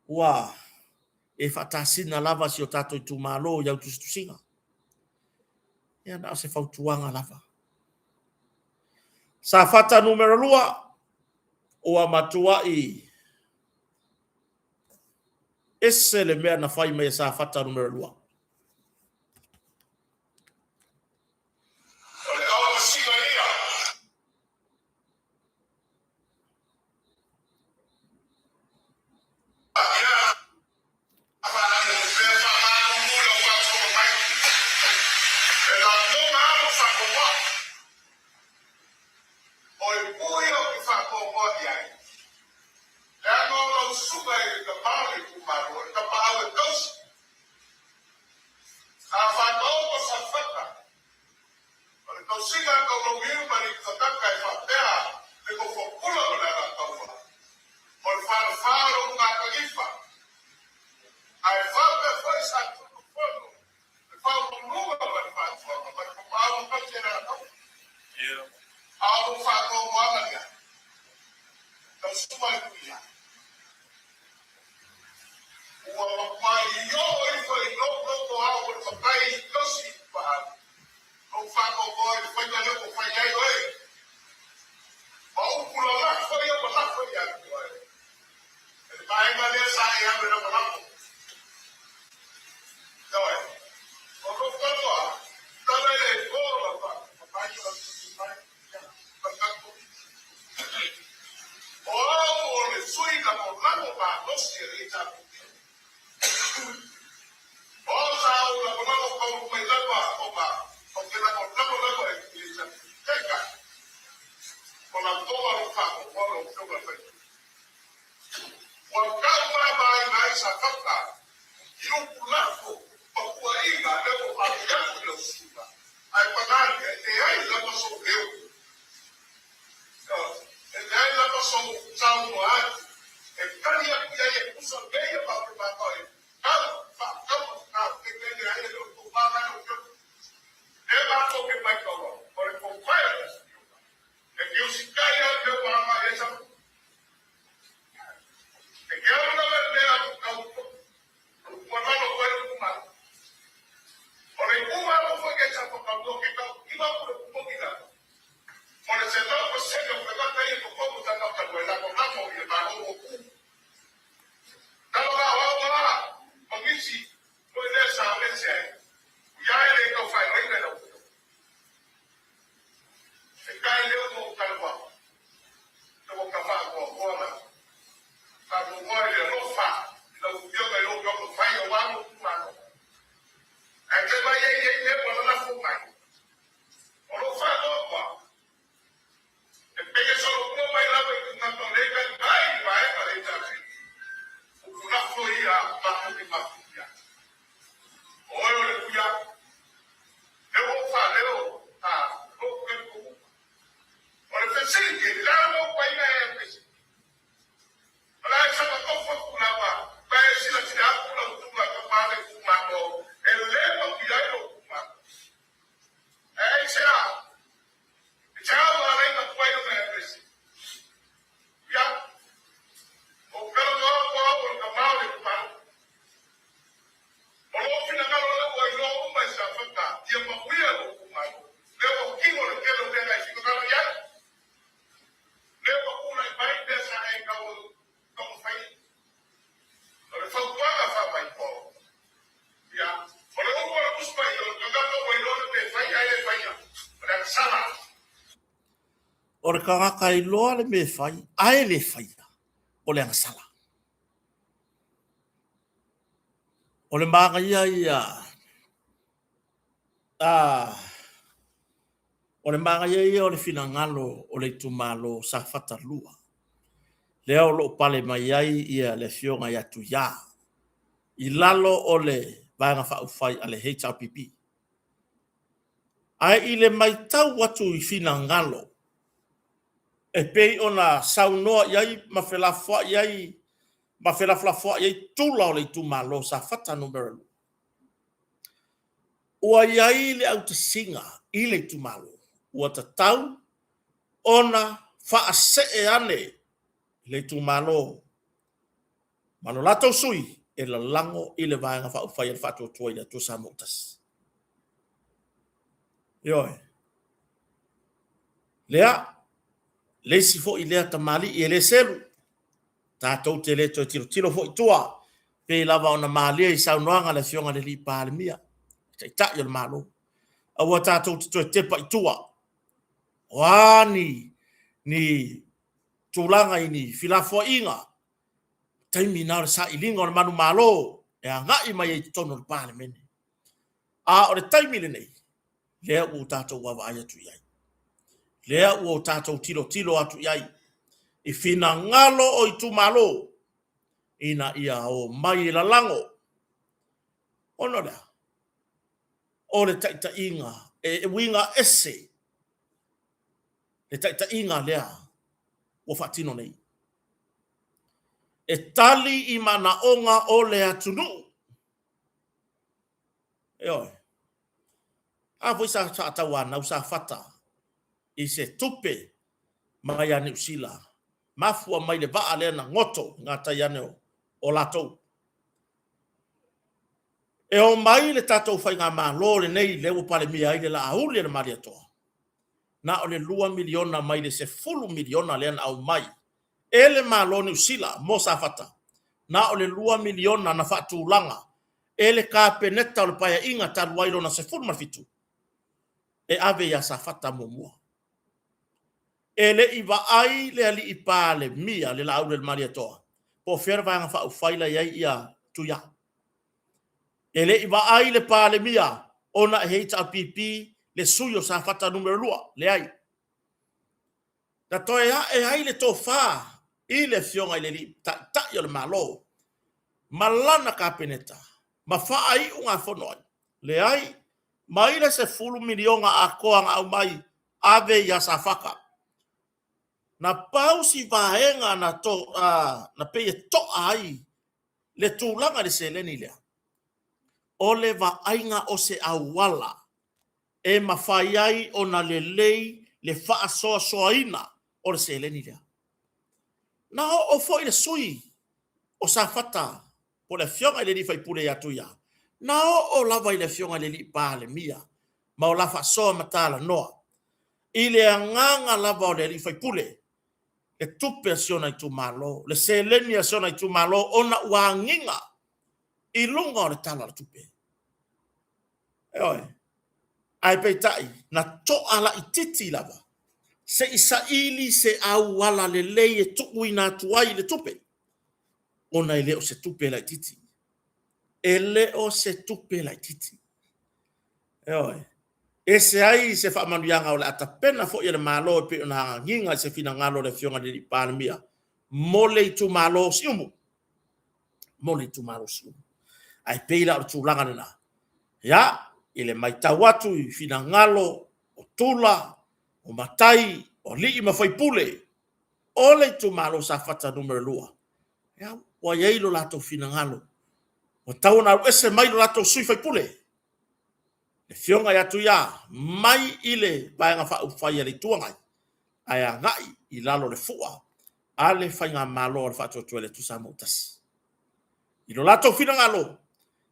Wa e fatasina lava si o tato i tu malo ya utusinga. Ya na se fautuanga lava. Sa fata numero 2 o amatua i ese le mea na fai mai sa fata numero 2. ia pa ni mafia o le kuya leo fa leo o ke ku o le fesi ke la mo pa ina e fesi ala sa ko ko kula ba si la tira kula kula ka pa le kuma no el le ko ya lo kuma será chao la reina puede ver fesi ya o pelo no o ka ma le kuma o fina ka lo o yo ma sa faka ya ma kuya lo kuma leo kingo le kelo de la si ko ya leo kuna bai desa ai ka o como fai o fa kwa fa bai po ya o le ko la buspa yo ka ka o yo le fai ai fai ya para sala o le kangaka I loa le me fai ai le fai o le sala o le manga ia o le manga ia o le finangalo o le tumalo sa fata lua leo lo pale mai ai ia le fionga ia tu ya I lalo o le vanga fa ufai ale HRPP ai ile mai tau watu I finangalo e pei ona saunoa iai mafelafua iai mafelafua iai tula o le tumalo sa fata numero ua iai le au te singa I le tumalo ua ta tau ona faase e ane le tumalo mano lato sui e la lango I le vaenga fa ufai al fatu tua I tu sa motas yoe lea le sifo I lea tamali I le selu tatou te le to tiro fo I tua pe lava ona mali I saunoanga le fionga le li palemia ta yo le malo awa tatou te pa I tua wani ni tulanga ini filafo inga taimi na sa ilinga o manu malo e anga I mai I tono le palemene a o le taimi le nei lea u tatou wawa ai atu iai lea u tatou tilo atu iai I fina ngalo o I tumalo ina ia o mai la lango ono da o le taita inga e winga ese le taita inga lea o fatino nei e tali I mana onga o le atunu oi a voi sa tawana usa fata I se tupe mai ane usila mafua mai le vaa le na ngoto ngata yane o lato e o mai le tatou fai ngā malo le nei le o pale mia I le la auli le maria toa na o le 2 miliona mai le se 10 miliona le na au mai e le malo ni usila mo sa fata na o le 2 miliona na fatu langa e le ka peneta o le paya inga taluailo na se 10 mafitu e ave ya sa fata momua ele iwa ai le ali I pale mia le la aule maria toa po fer vanga fa u faila ia ia tu ya ele iwa ai le pale mia ona HRPP le suyo sa fata numero lua le ai da toya e ai le tofa I le fionga I le li ta yo le malo malana ka peneta ma fa ai unga fonoi le ai mai le se 10 miliona a koanga au mai ave ya sa faka na pausi vaenga na to na pe to ai le tulanga le seleni le o le va ainga o se awala e mafai ai ona le lei le fa so ina o le seleni le na o foi le sui o sa fata po le fionga le li fai pule ya tuya na o lava le fionga le li pale mia ma o la fa so matala noa ile anganga lava o le li fai pule le tupe siona I tu malo, le seleni siona I tu malo, ona wanginga, I lunga o le tala le tupe. Eoi, ai peitai, na to ala I titi lava, se isa ili se au wala le lei e tuku ina tuai le tupe, ona I leo se tupe la I titi. E leo se tupe la I titi. Eoi, e se ai se fa manuanga o le atapena fo I le malo pe ona nginga se fina ngalo le fionga le palmia mole tu malo siumu mo le tumalo su ai peila o tulanga na ya ile mai tawatu i fina ngalo o tula o matai o li ma fai pule o le tumalo sa fata numero lua ya wa ye lo lato fina ngalo o tauna ese mai lo lato sui fai pule le fionga ya tu ya mai ile ba nga fa ufai le tuanga aya ngai i lalo le fua ale fai nga malo le fa to le tu sa motas i lo lato fina ngalo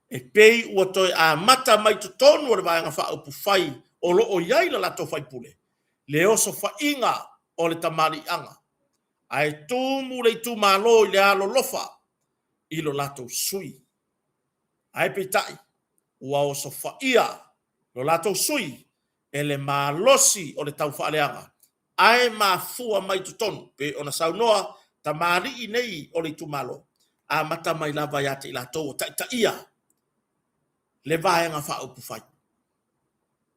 e pei ua toi a mata mai to tonu le ba nga fa upu fai o lo o yai la lato fai pule le oso fa inga o le tamari anga ai tumu le tu malo le alo lofa i lo lato sui ai petai ua oso fa ia lo lato sui e le malosi o le tau fa aleanga ai mafua mai tu tonu pe ona saunoa tamari i nei o le tu malo a mata mai lava ya te lato ta ia le vaenga fa upu fai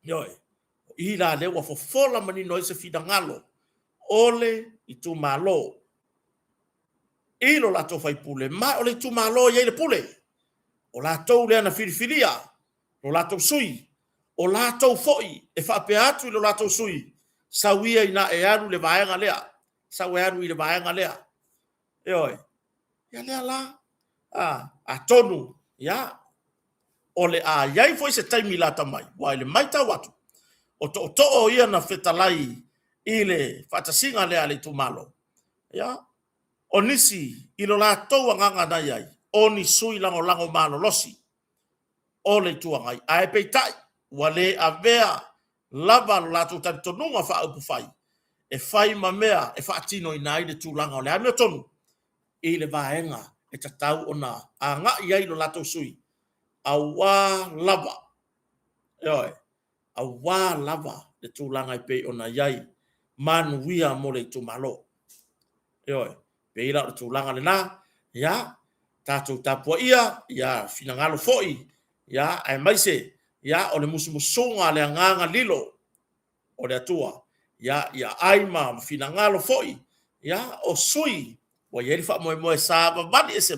yoi ila le wa fofola mani no se fida ngalo ole i tu malo ilo la to fai pule ma ole tu malo ye le pule o la to le na filifilia o la to sui o la to foi e fa pe atu lo la to sui sawia ina e anu le vaenga lea sawe anu i le vaenga lea yoi ya le la a tonu ya ole a yai foi se taimi la tamai wa le mai ta watu o to o ia na fetalai ile fatasinga le ale tu malo ya onisi ilo la to nganga na yai oni sui lango malo losi ole tu ngai ai peitai wale avea lava la tu tanto nunga fa upu fai e fai mamea e fa tino ina ile tu langa ole ame tonu ile vaenga e tatau ona anga yai lo la to sui awa lava yoi awa lava le tūlanga i pe ona yai manuia mo le tumalo yoi pe ila le tūlanga le na ya tātou tapua ia finangalo foi ya ai maise ya o le musumusunga le nganga lilo o le atua ya aima finangalo foi ya o sui wa yeri fa mo sa vali ese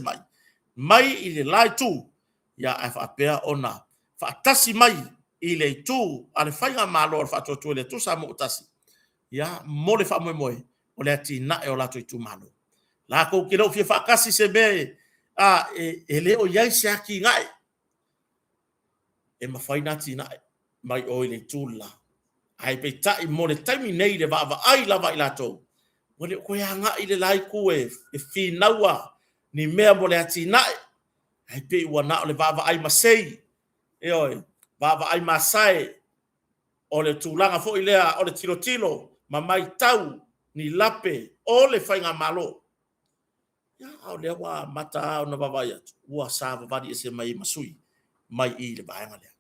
mai i le lai tu ya ai fa pea ona fa tasi mai i le tu ale fainga malo fa to le tu sa mo tasi ya mo le fa mo o le ati na e o la tu malo la ko ki lo fi fa kasi se be ele o yai se aki ngai e ma faina ti na mai o le tu la ai pe tai mo le taimi nei le va ai lava i la to mo le ko ya nga i le lai ku e fi naua ni mea mo le ati na ai pe ua na le va ai masei e oi va ai masai o le tūlanga fo i lea o le tilo ma mai tau ni lape o le whainga malo ya au lea wa mata o na vavai atu ua sa vavadi ese mai masui mai i le vaenga lea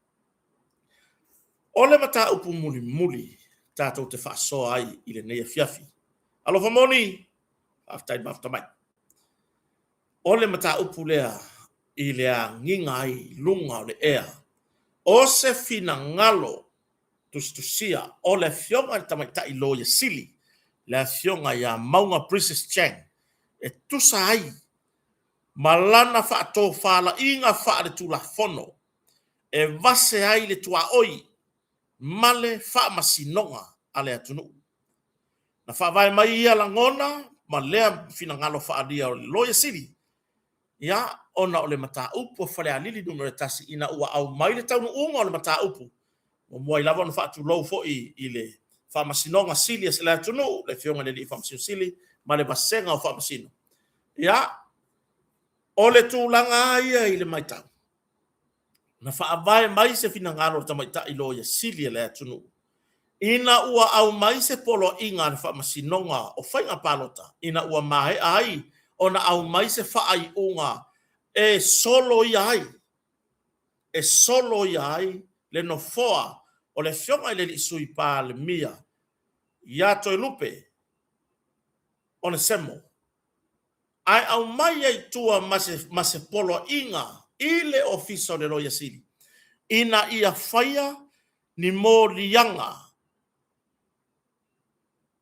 o le mata upu muli tātou te whaasoa ai i le neia fiafi alofa moni after mai o le mata upu lea i lea nginga ai lunga o le ea o se fina ngalo tustusia o le fionga tamaita i lo ya sili le fionga ya maunga Princess Chang e tusa ai malana fa to fala inga fa le tula fono e vase ai le tua oi male fa masinonga ale atunu na fa vai mai ia langona ma le fina ngalo fa dia o lo ya sili ya ona o le mata upu fa le alili numero tasi ina ua au mai le taunu unga o le mata upu o moi lava no fatu low fo i le fa masinonga sili se la tunu le fionga le fa masino sili ma le basenga o fa masino ya o le tūlanga ia i le maitau na fa avai mai se fina ngalo ta maita i lo ya sili le tunu ina ua au mai se polo inga fa masinonga o fainga palota ina ua mai ai ona au mai se fa ai unga e solo iai le no foa o le fionga i le sui pa le mia ia toi lupe o le semo ai au mai ai tua mase polo inga i le ofiso le loia sili ina ia faia ni mo lianga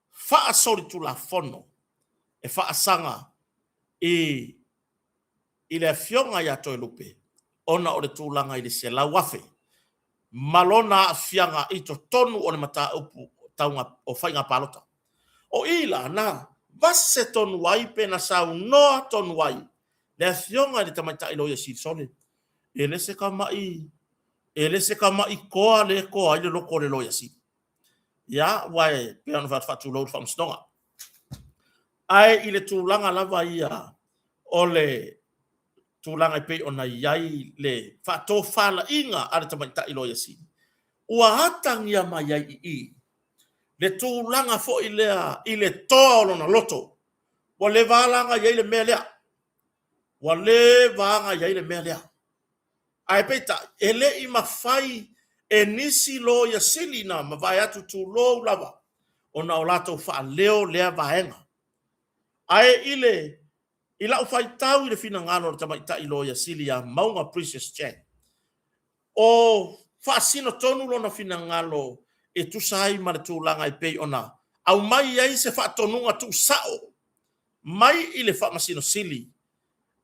fa soli tu la fono e fa sanga i ile fionga ya toi lupe ona o le tūlanga i le se lau wafe malona fianga i to tonu o le mata upu taunga o whainga palota o ila na vase tonu wai pena sau noa tonu wai le fionga le tamaita ilo ya sisone ele se kama i koa le koa i le loko le loya si ya wai pe ona fatu lo fam stonga ai ile tūlanga lava ia o le tūlanga i pe ona iai le fato fala inga ale tamaita ilo ya si ua hatangia mai iai i le tūlanga fo i le toa na loto wa le valanga iai le mea lea wa le vanga iai le mea lea ai peta ele i mafai e nisi lo ya silina ma vai atu tu lo lava ona o lato fa leo lea vaenga ai ile ila ufai tau ile fina ngalo tama ita ilo ya silia maunga precious chen o fa sino tonu lo na fina ngalo e tu sai ma tu langa i pe ona au mai ai se fa tonunga tu sao mai ile fa masino sili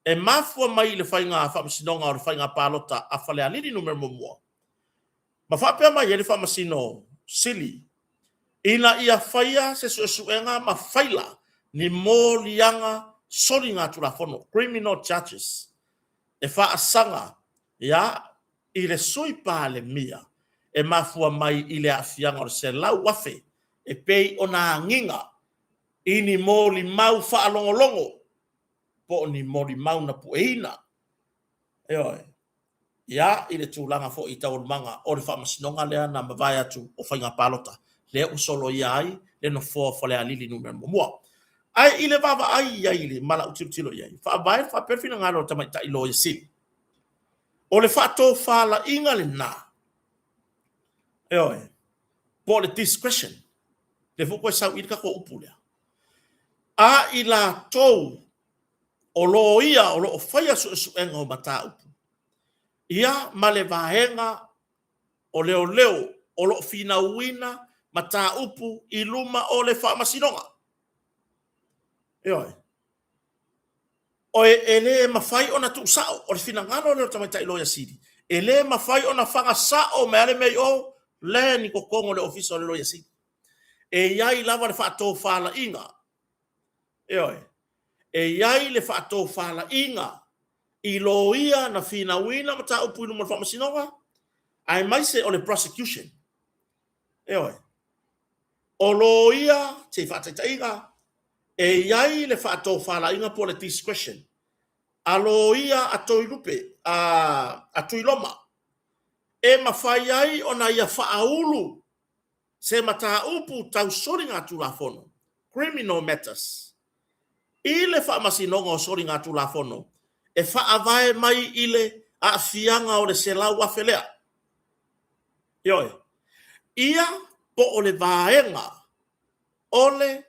e mafua mai le whainga whamasinonga o le whainga pālota a whale aliri numero mua. Ma whapea mai e le whamasino sili. Ina ia whaia se suenga ma whaila ni mō lianga sori ngā turafono, criminal charges. E wha asanga, ia, i le sui pā le mia, e mafua mai i le awhianga o se lau wafe, e pei o nā nginga, i ni mō li mau wha alongolongo, po ni mori mauna pueina oi ya ile tūlanga fo i tau manga o le whamasinonga lea na mawai atu o whainga palota le usolo iai le no fo fale alili numero mua ai ile vava ai iai le mala utilo iai wha vai wha perfina ngalo tamaita ilo i sili o le whato whala inga le na oi po le discretion le fuko e sau irika ko upulea a ila tou o lo ia o lo faya su enga o mata upu ia male vahenga o leo o lo fina wina mata upu iluma o le whamasinonga ioi o ele mafai ona tu sao o le fina ngano le tamaita ilo ya sidi ele mafai ona fanga sao me ale mei o le ni kokongo le ofisa o le lo ya sidi e iai lava le whaato whala inga ioi e iai le whaato whala inga i lo ia na fina wina mata upu inu mwal whamasinonga ai mai se o le prosecution oi o lo ia te whaataita inga e iai le whaato whala inga po le discretion a lo ia a toi lupe a tui loma e mawhai ai o na ia whaaulu se mata upu tau sori ngā tulafono criminal matters ile fa masinonga o sori ngā tulafono e fa avae mai ile a fianga o le selau a felea ioi ia po o le vaenga o le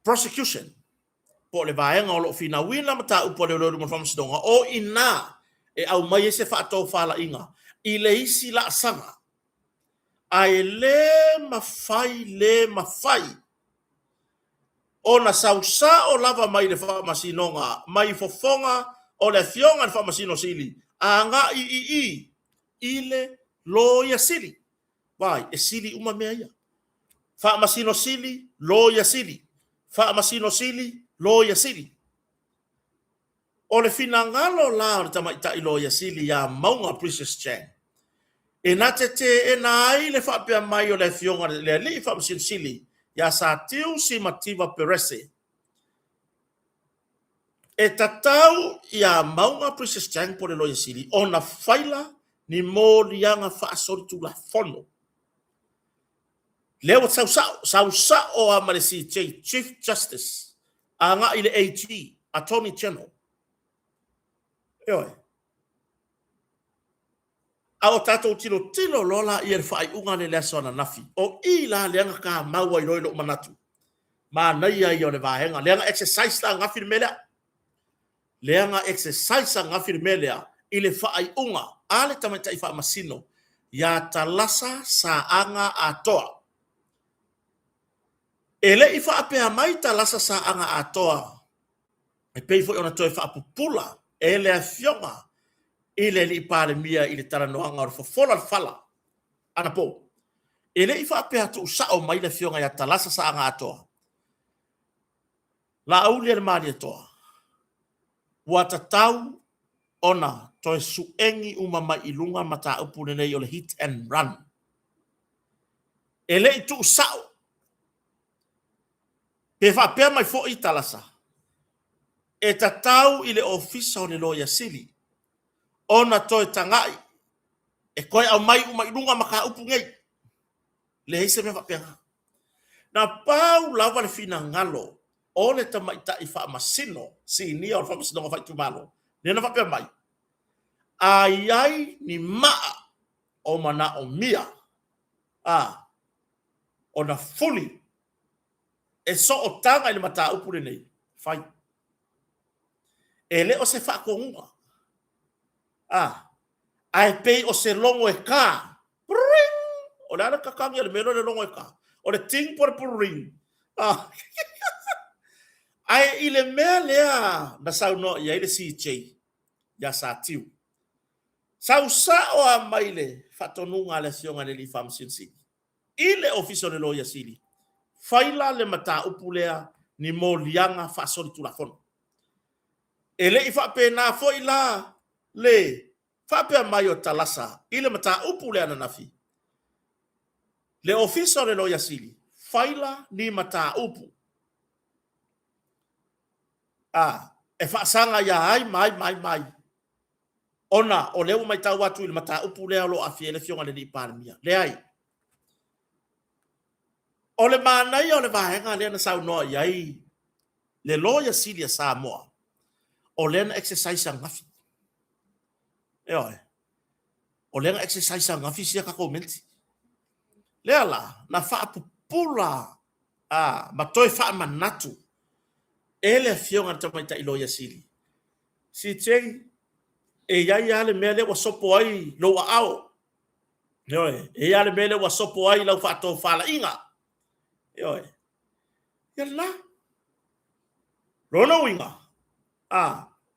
prosecution po le vaenga o lo fina wina mata upo le loro mo masinonga o ina e au mai se fa to fala inga ile isi la sanga ai le mafai ona sausa o lava mai le whamasinonga, mai fofonga o le fionga le whamasino sili, a ngā ile lo ya sili. Vai, e sili uma mea ia. Whamasino sili, lo ya sili. Whamasino sili, lo ya sili. O le finangalo la o le tamaita i lo ya sili ya maunga Princess Chang. E nate te e na ai le whapea mai o le fionga le li whamasino sili, ya sa tiu si mativa perese. E tatau ia maunga Princess Chang po le loya sili, o na whaila ni mō lianga whaasori tu la fono. Leo sausa o a maresi Chief Justice, a ngā ile AG, Attorney General. Eoi. Ao tatou tilo lola i e whai unga le lea sona nafi. O i la leanga ka maua i loilo manatu. Ma naia i o le vahenga. Leanga exercise la ngafir melea. Leanga exercise la ngafir melea i le whai unga. Ale tamaita i wha masino. Ya talasa sa anga atoa. Ele i wha apea mai talasa sa anga atoa. pei fo ona toi whaapupula, e le afionga, i le li pare mia i le taranoanga o fofola fala, ana po. E le i whaapea tu sao mai le fionga ia talasa sa anga atoa. La auli le maari atoa. Wata tau ona toi suengi umama ilunga mata upune nei o le hit and run. E le i tu sao. Pe whaapea mai fo i talasa. E ta tau i le ofisa o le loia sili. Ona toi tangai. E koe au mai uma ilunga maka upu ngei. Le heise me whapenga. Na pau lava le fina ngalo. O le tamaita i wha masino. Si ni o le wha masino ngā whaitu malo. Nena whapea mai. Ai ni maa. O mana o mia. O na fuli. E so o tanga i le mata upure nei. Whai. E le o se wha kongunga. Ai pei o se longo e ka. Pring! O le ana kakangi le mero le longo e ka. O le ting por pring. Ai i le mea lea na sau no ia i le CJ. Ya sa tiu. Sau sa o a maile fatonunga le sionga le li fam sinsi. I le ofiso le loia sili. Faila le mata upulea ni mo lianga fa soli tulafono. E le i fa pe na fo ila le Fapea mai o talasa, ile mata upu le ananafi. Le ofiso le loia sili, faila ni mata upu. E whaasanga ia ai, mai. Ona, o leo mai tau atu ile mata upu lea lo afi ele fionga le ni paramia. Le ai. O le manai o le vahenga lea na sau noa iai. Le loia sili a Samoa. O lea na exercise ngafi. O lenga exercise nga fisia ka komenti. Lea la, na faa pupula, ma toi faa manatu, ele fionga tamaita iloia sili. Si tei, e yai ale mele wa sopo ai lo wa ao. E ale mele wa sopo ai lau faa to fala inga. Yalla. Rono inga.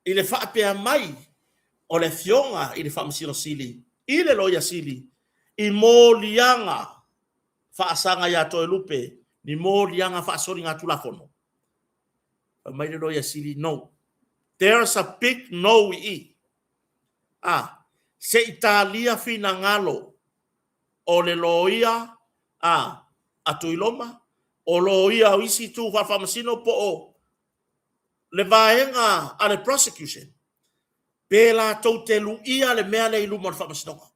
Ile faa pea mai, o le fionga ile faa masino sili. Ile loia sili, i mo lianga whaasanga ia toi lupe, ni mo lianga whaasori ngā tulafono. Mai le loia sili, no. There's a big no i. Se Italia fina ngalo, o le loia, atu iloma, o loia o isi tu whafamasino po o, le vaenga a le prosecution. Pela tau te luia le mea le ilu mon whamasinonga.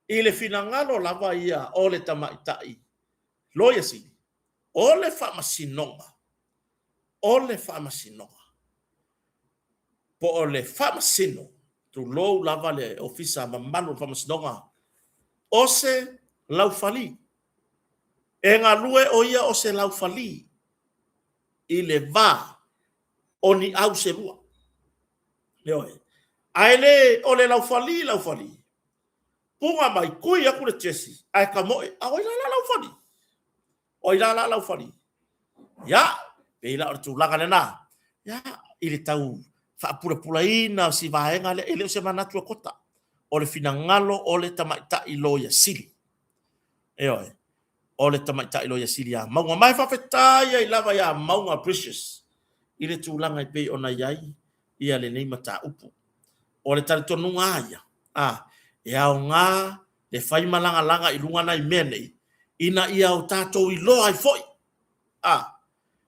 I le finangalo lava ia o le tamaitai. Loia sili. O le whamasinonga. O le whamasinonga. Po o le whamasino. Tu lou lava le ofisa mamano whamasinonga. O se laufali. E ngā lue o ia o se laufali. I le va. O ni au se lua. Leoe. Aile o le laufali. Punga mai kui aku le Jesse. Ai ka moe. A oi la laufali. Oi la laufali. Ya. Peila o tu langa na. Ya. Ile tau. Whaapura ina si vaenga le. Ele o se manatu kota. O le finangalo o le tamaita iloia sili. Eoe. O le tamaita iloia sili ya. Maunga mai whawhetai i lava ya maunga precious. Ile tu langa i pei ona iai. Ia le nei mata upu. O le tari tonu ngāia. E au ngā, le whai malanga i lunga nai menei, ina ia o tātou i loa i foi.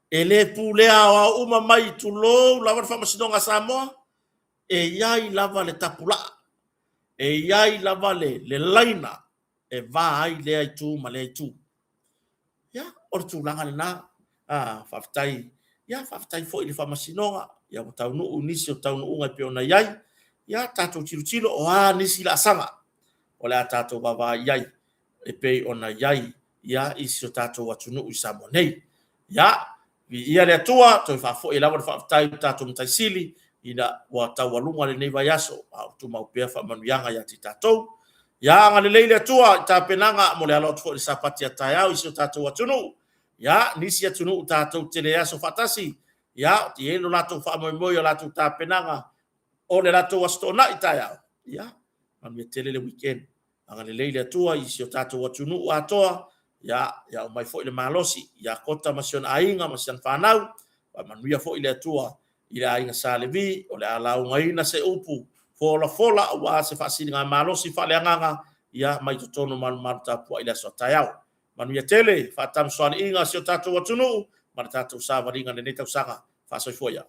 E le pūlea o au uma mai tu lou, lava whamasinonga Samoa, e iai lava le tapula, e iai lava le laina, e vā ai le ai tū, ma le ai tū. Ia, o le tūlanga le nā, whawhitai foi le whamasinonga, ia o tau nuu nisi o tau nuu ngai peona iai, ia tātou tilo o nisi la sanga. O le a tātou wawa iai, e pei ona iai, ia isi o tātou atunu i Samoa nei. Ia, ia le atua, toi whafo e lawa le whaftai tātou mtai sili, ina wa tau walunga le nei vai aso, au tu mau pea whamanuianga ia ti tātou. Ia, anga le leile atua, tā penanga, mo le alot fo le sapati a tai au, isi o tātou atunu. Ia, nisi atunu tātou tele aso whatasi, ya ti elo lato fa mo lato ta penanga o le lato wastona itaya ya man me tele le weekend anga le leile tua i sio tato watunu atoa ya mai fo le malosi ya kota masion ainga masian fanau pa manuia fo ile tua ila ainga salevi o le ala ngaina se upu fola wa se fasili nga malosi fa le nganga ya mai totono man tapu ila so tayao manuia tele fa tam soan inga sio tato watunu man tato sa varinga le neta usanga fa so foya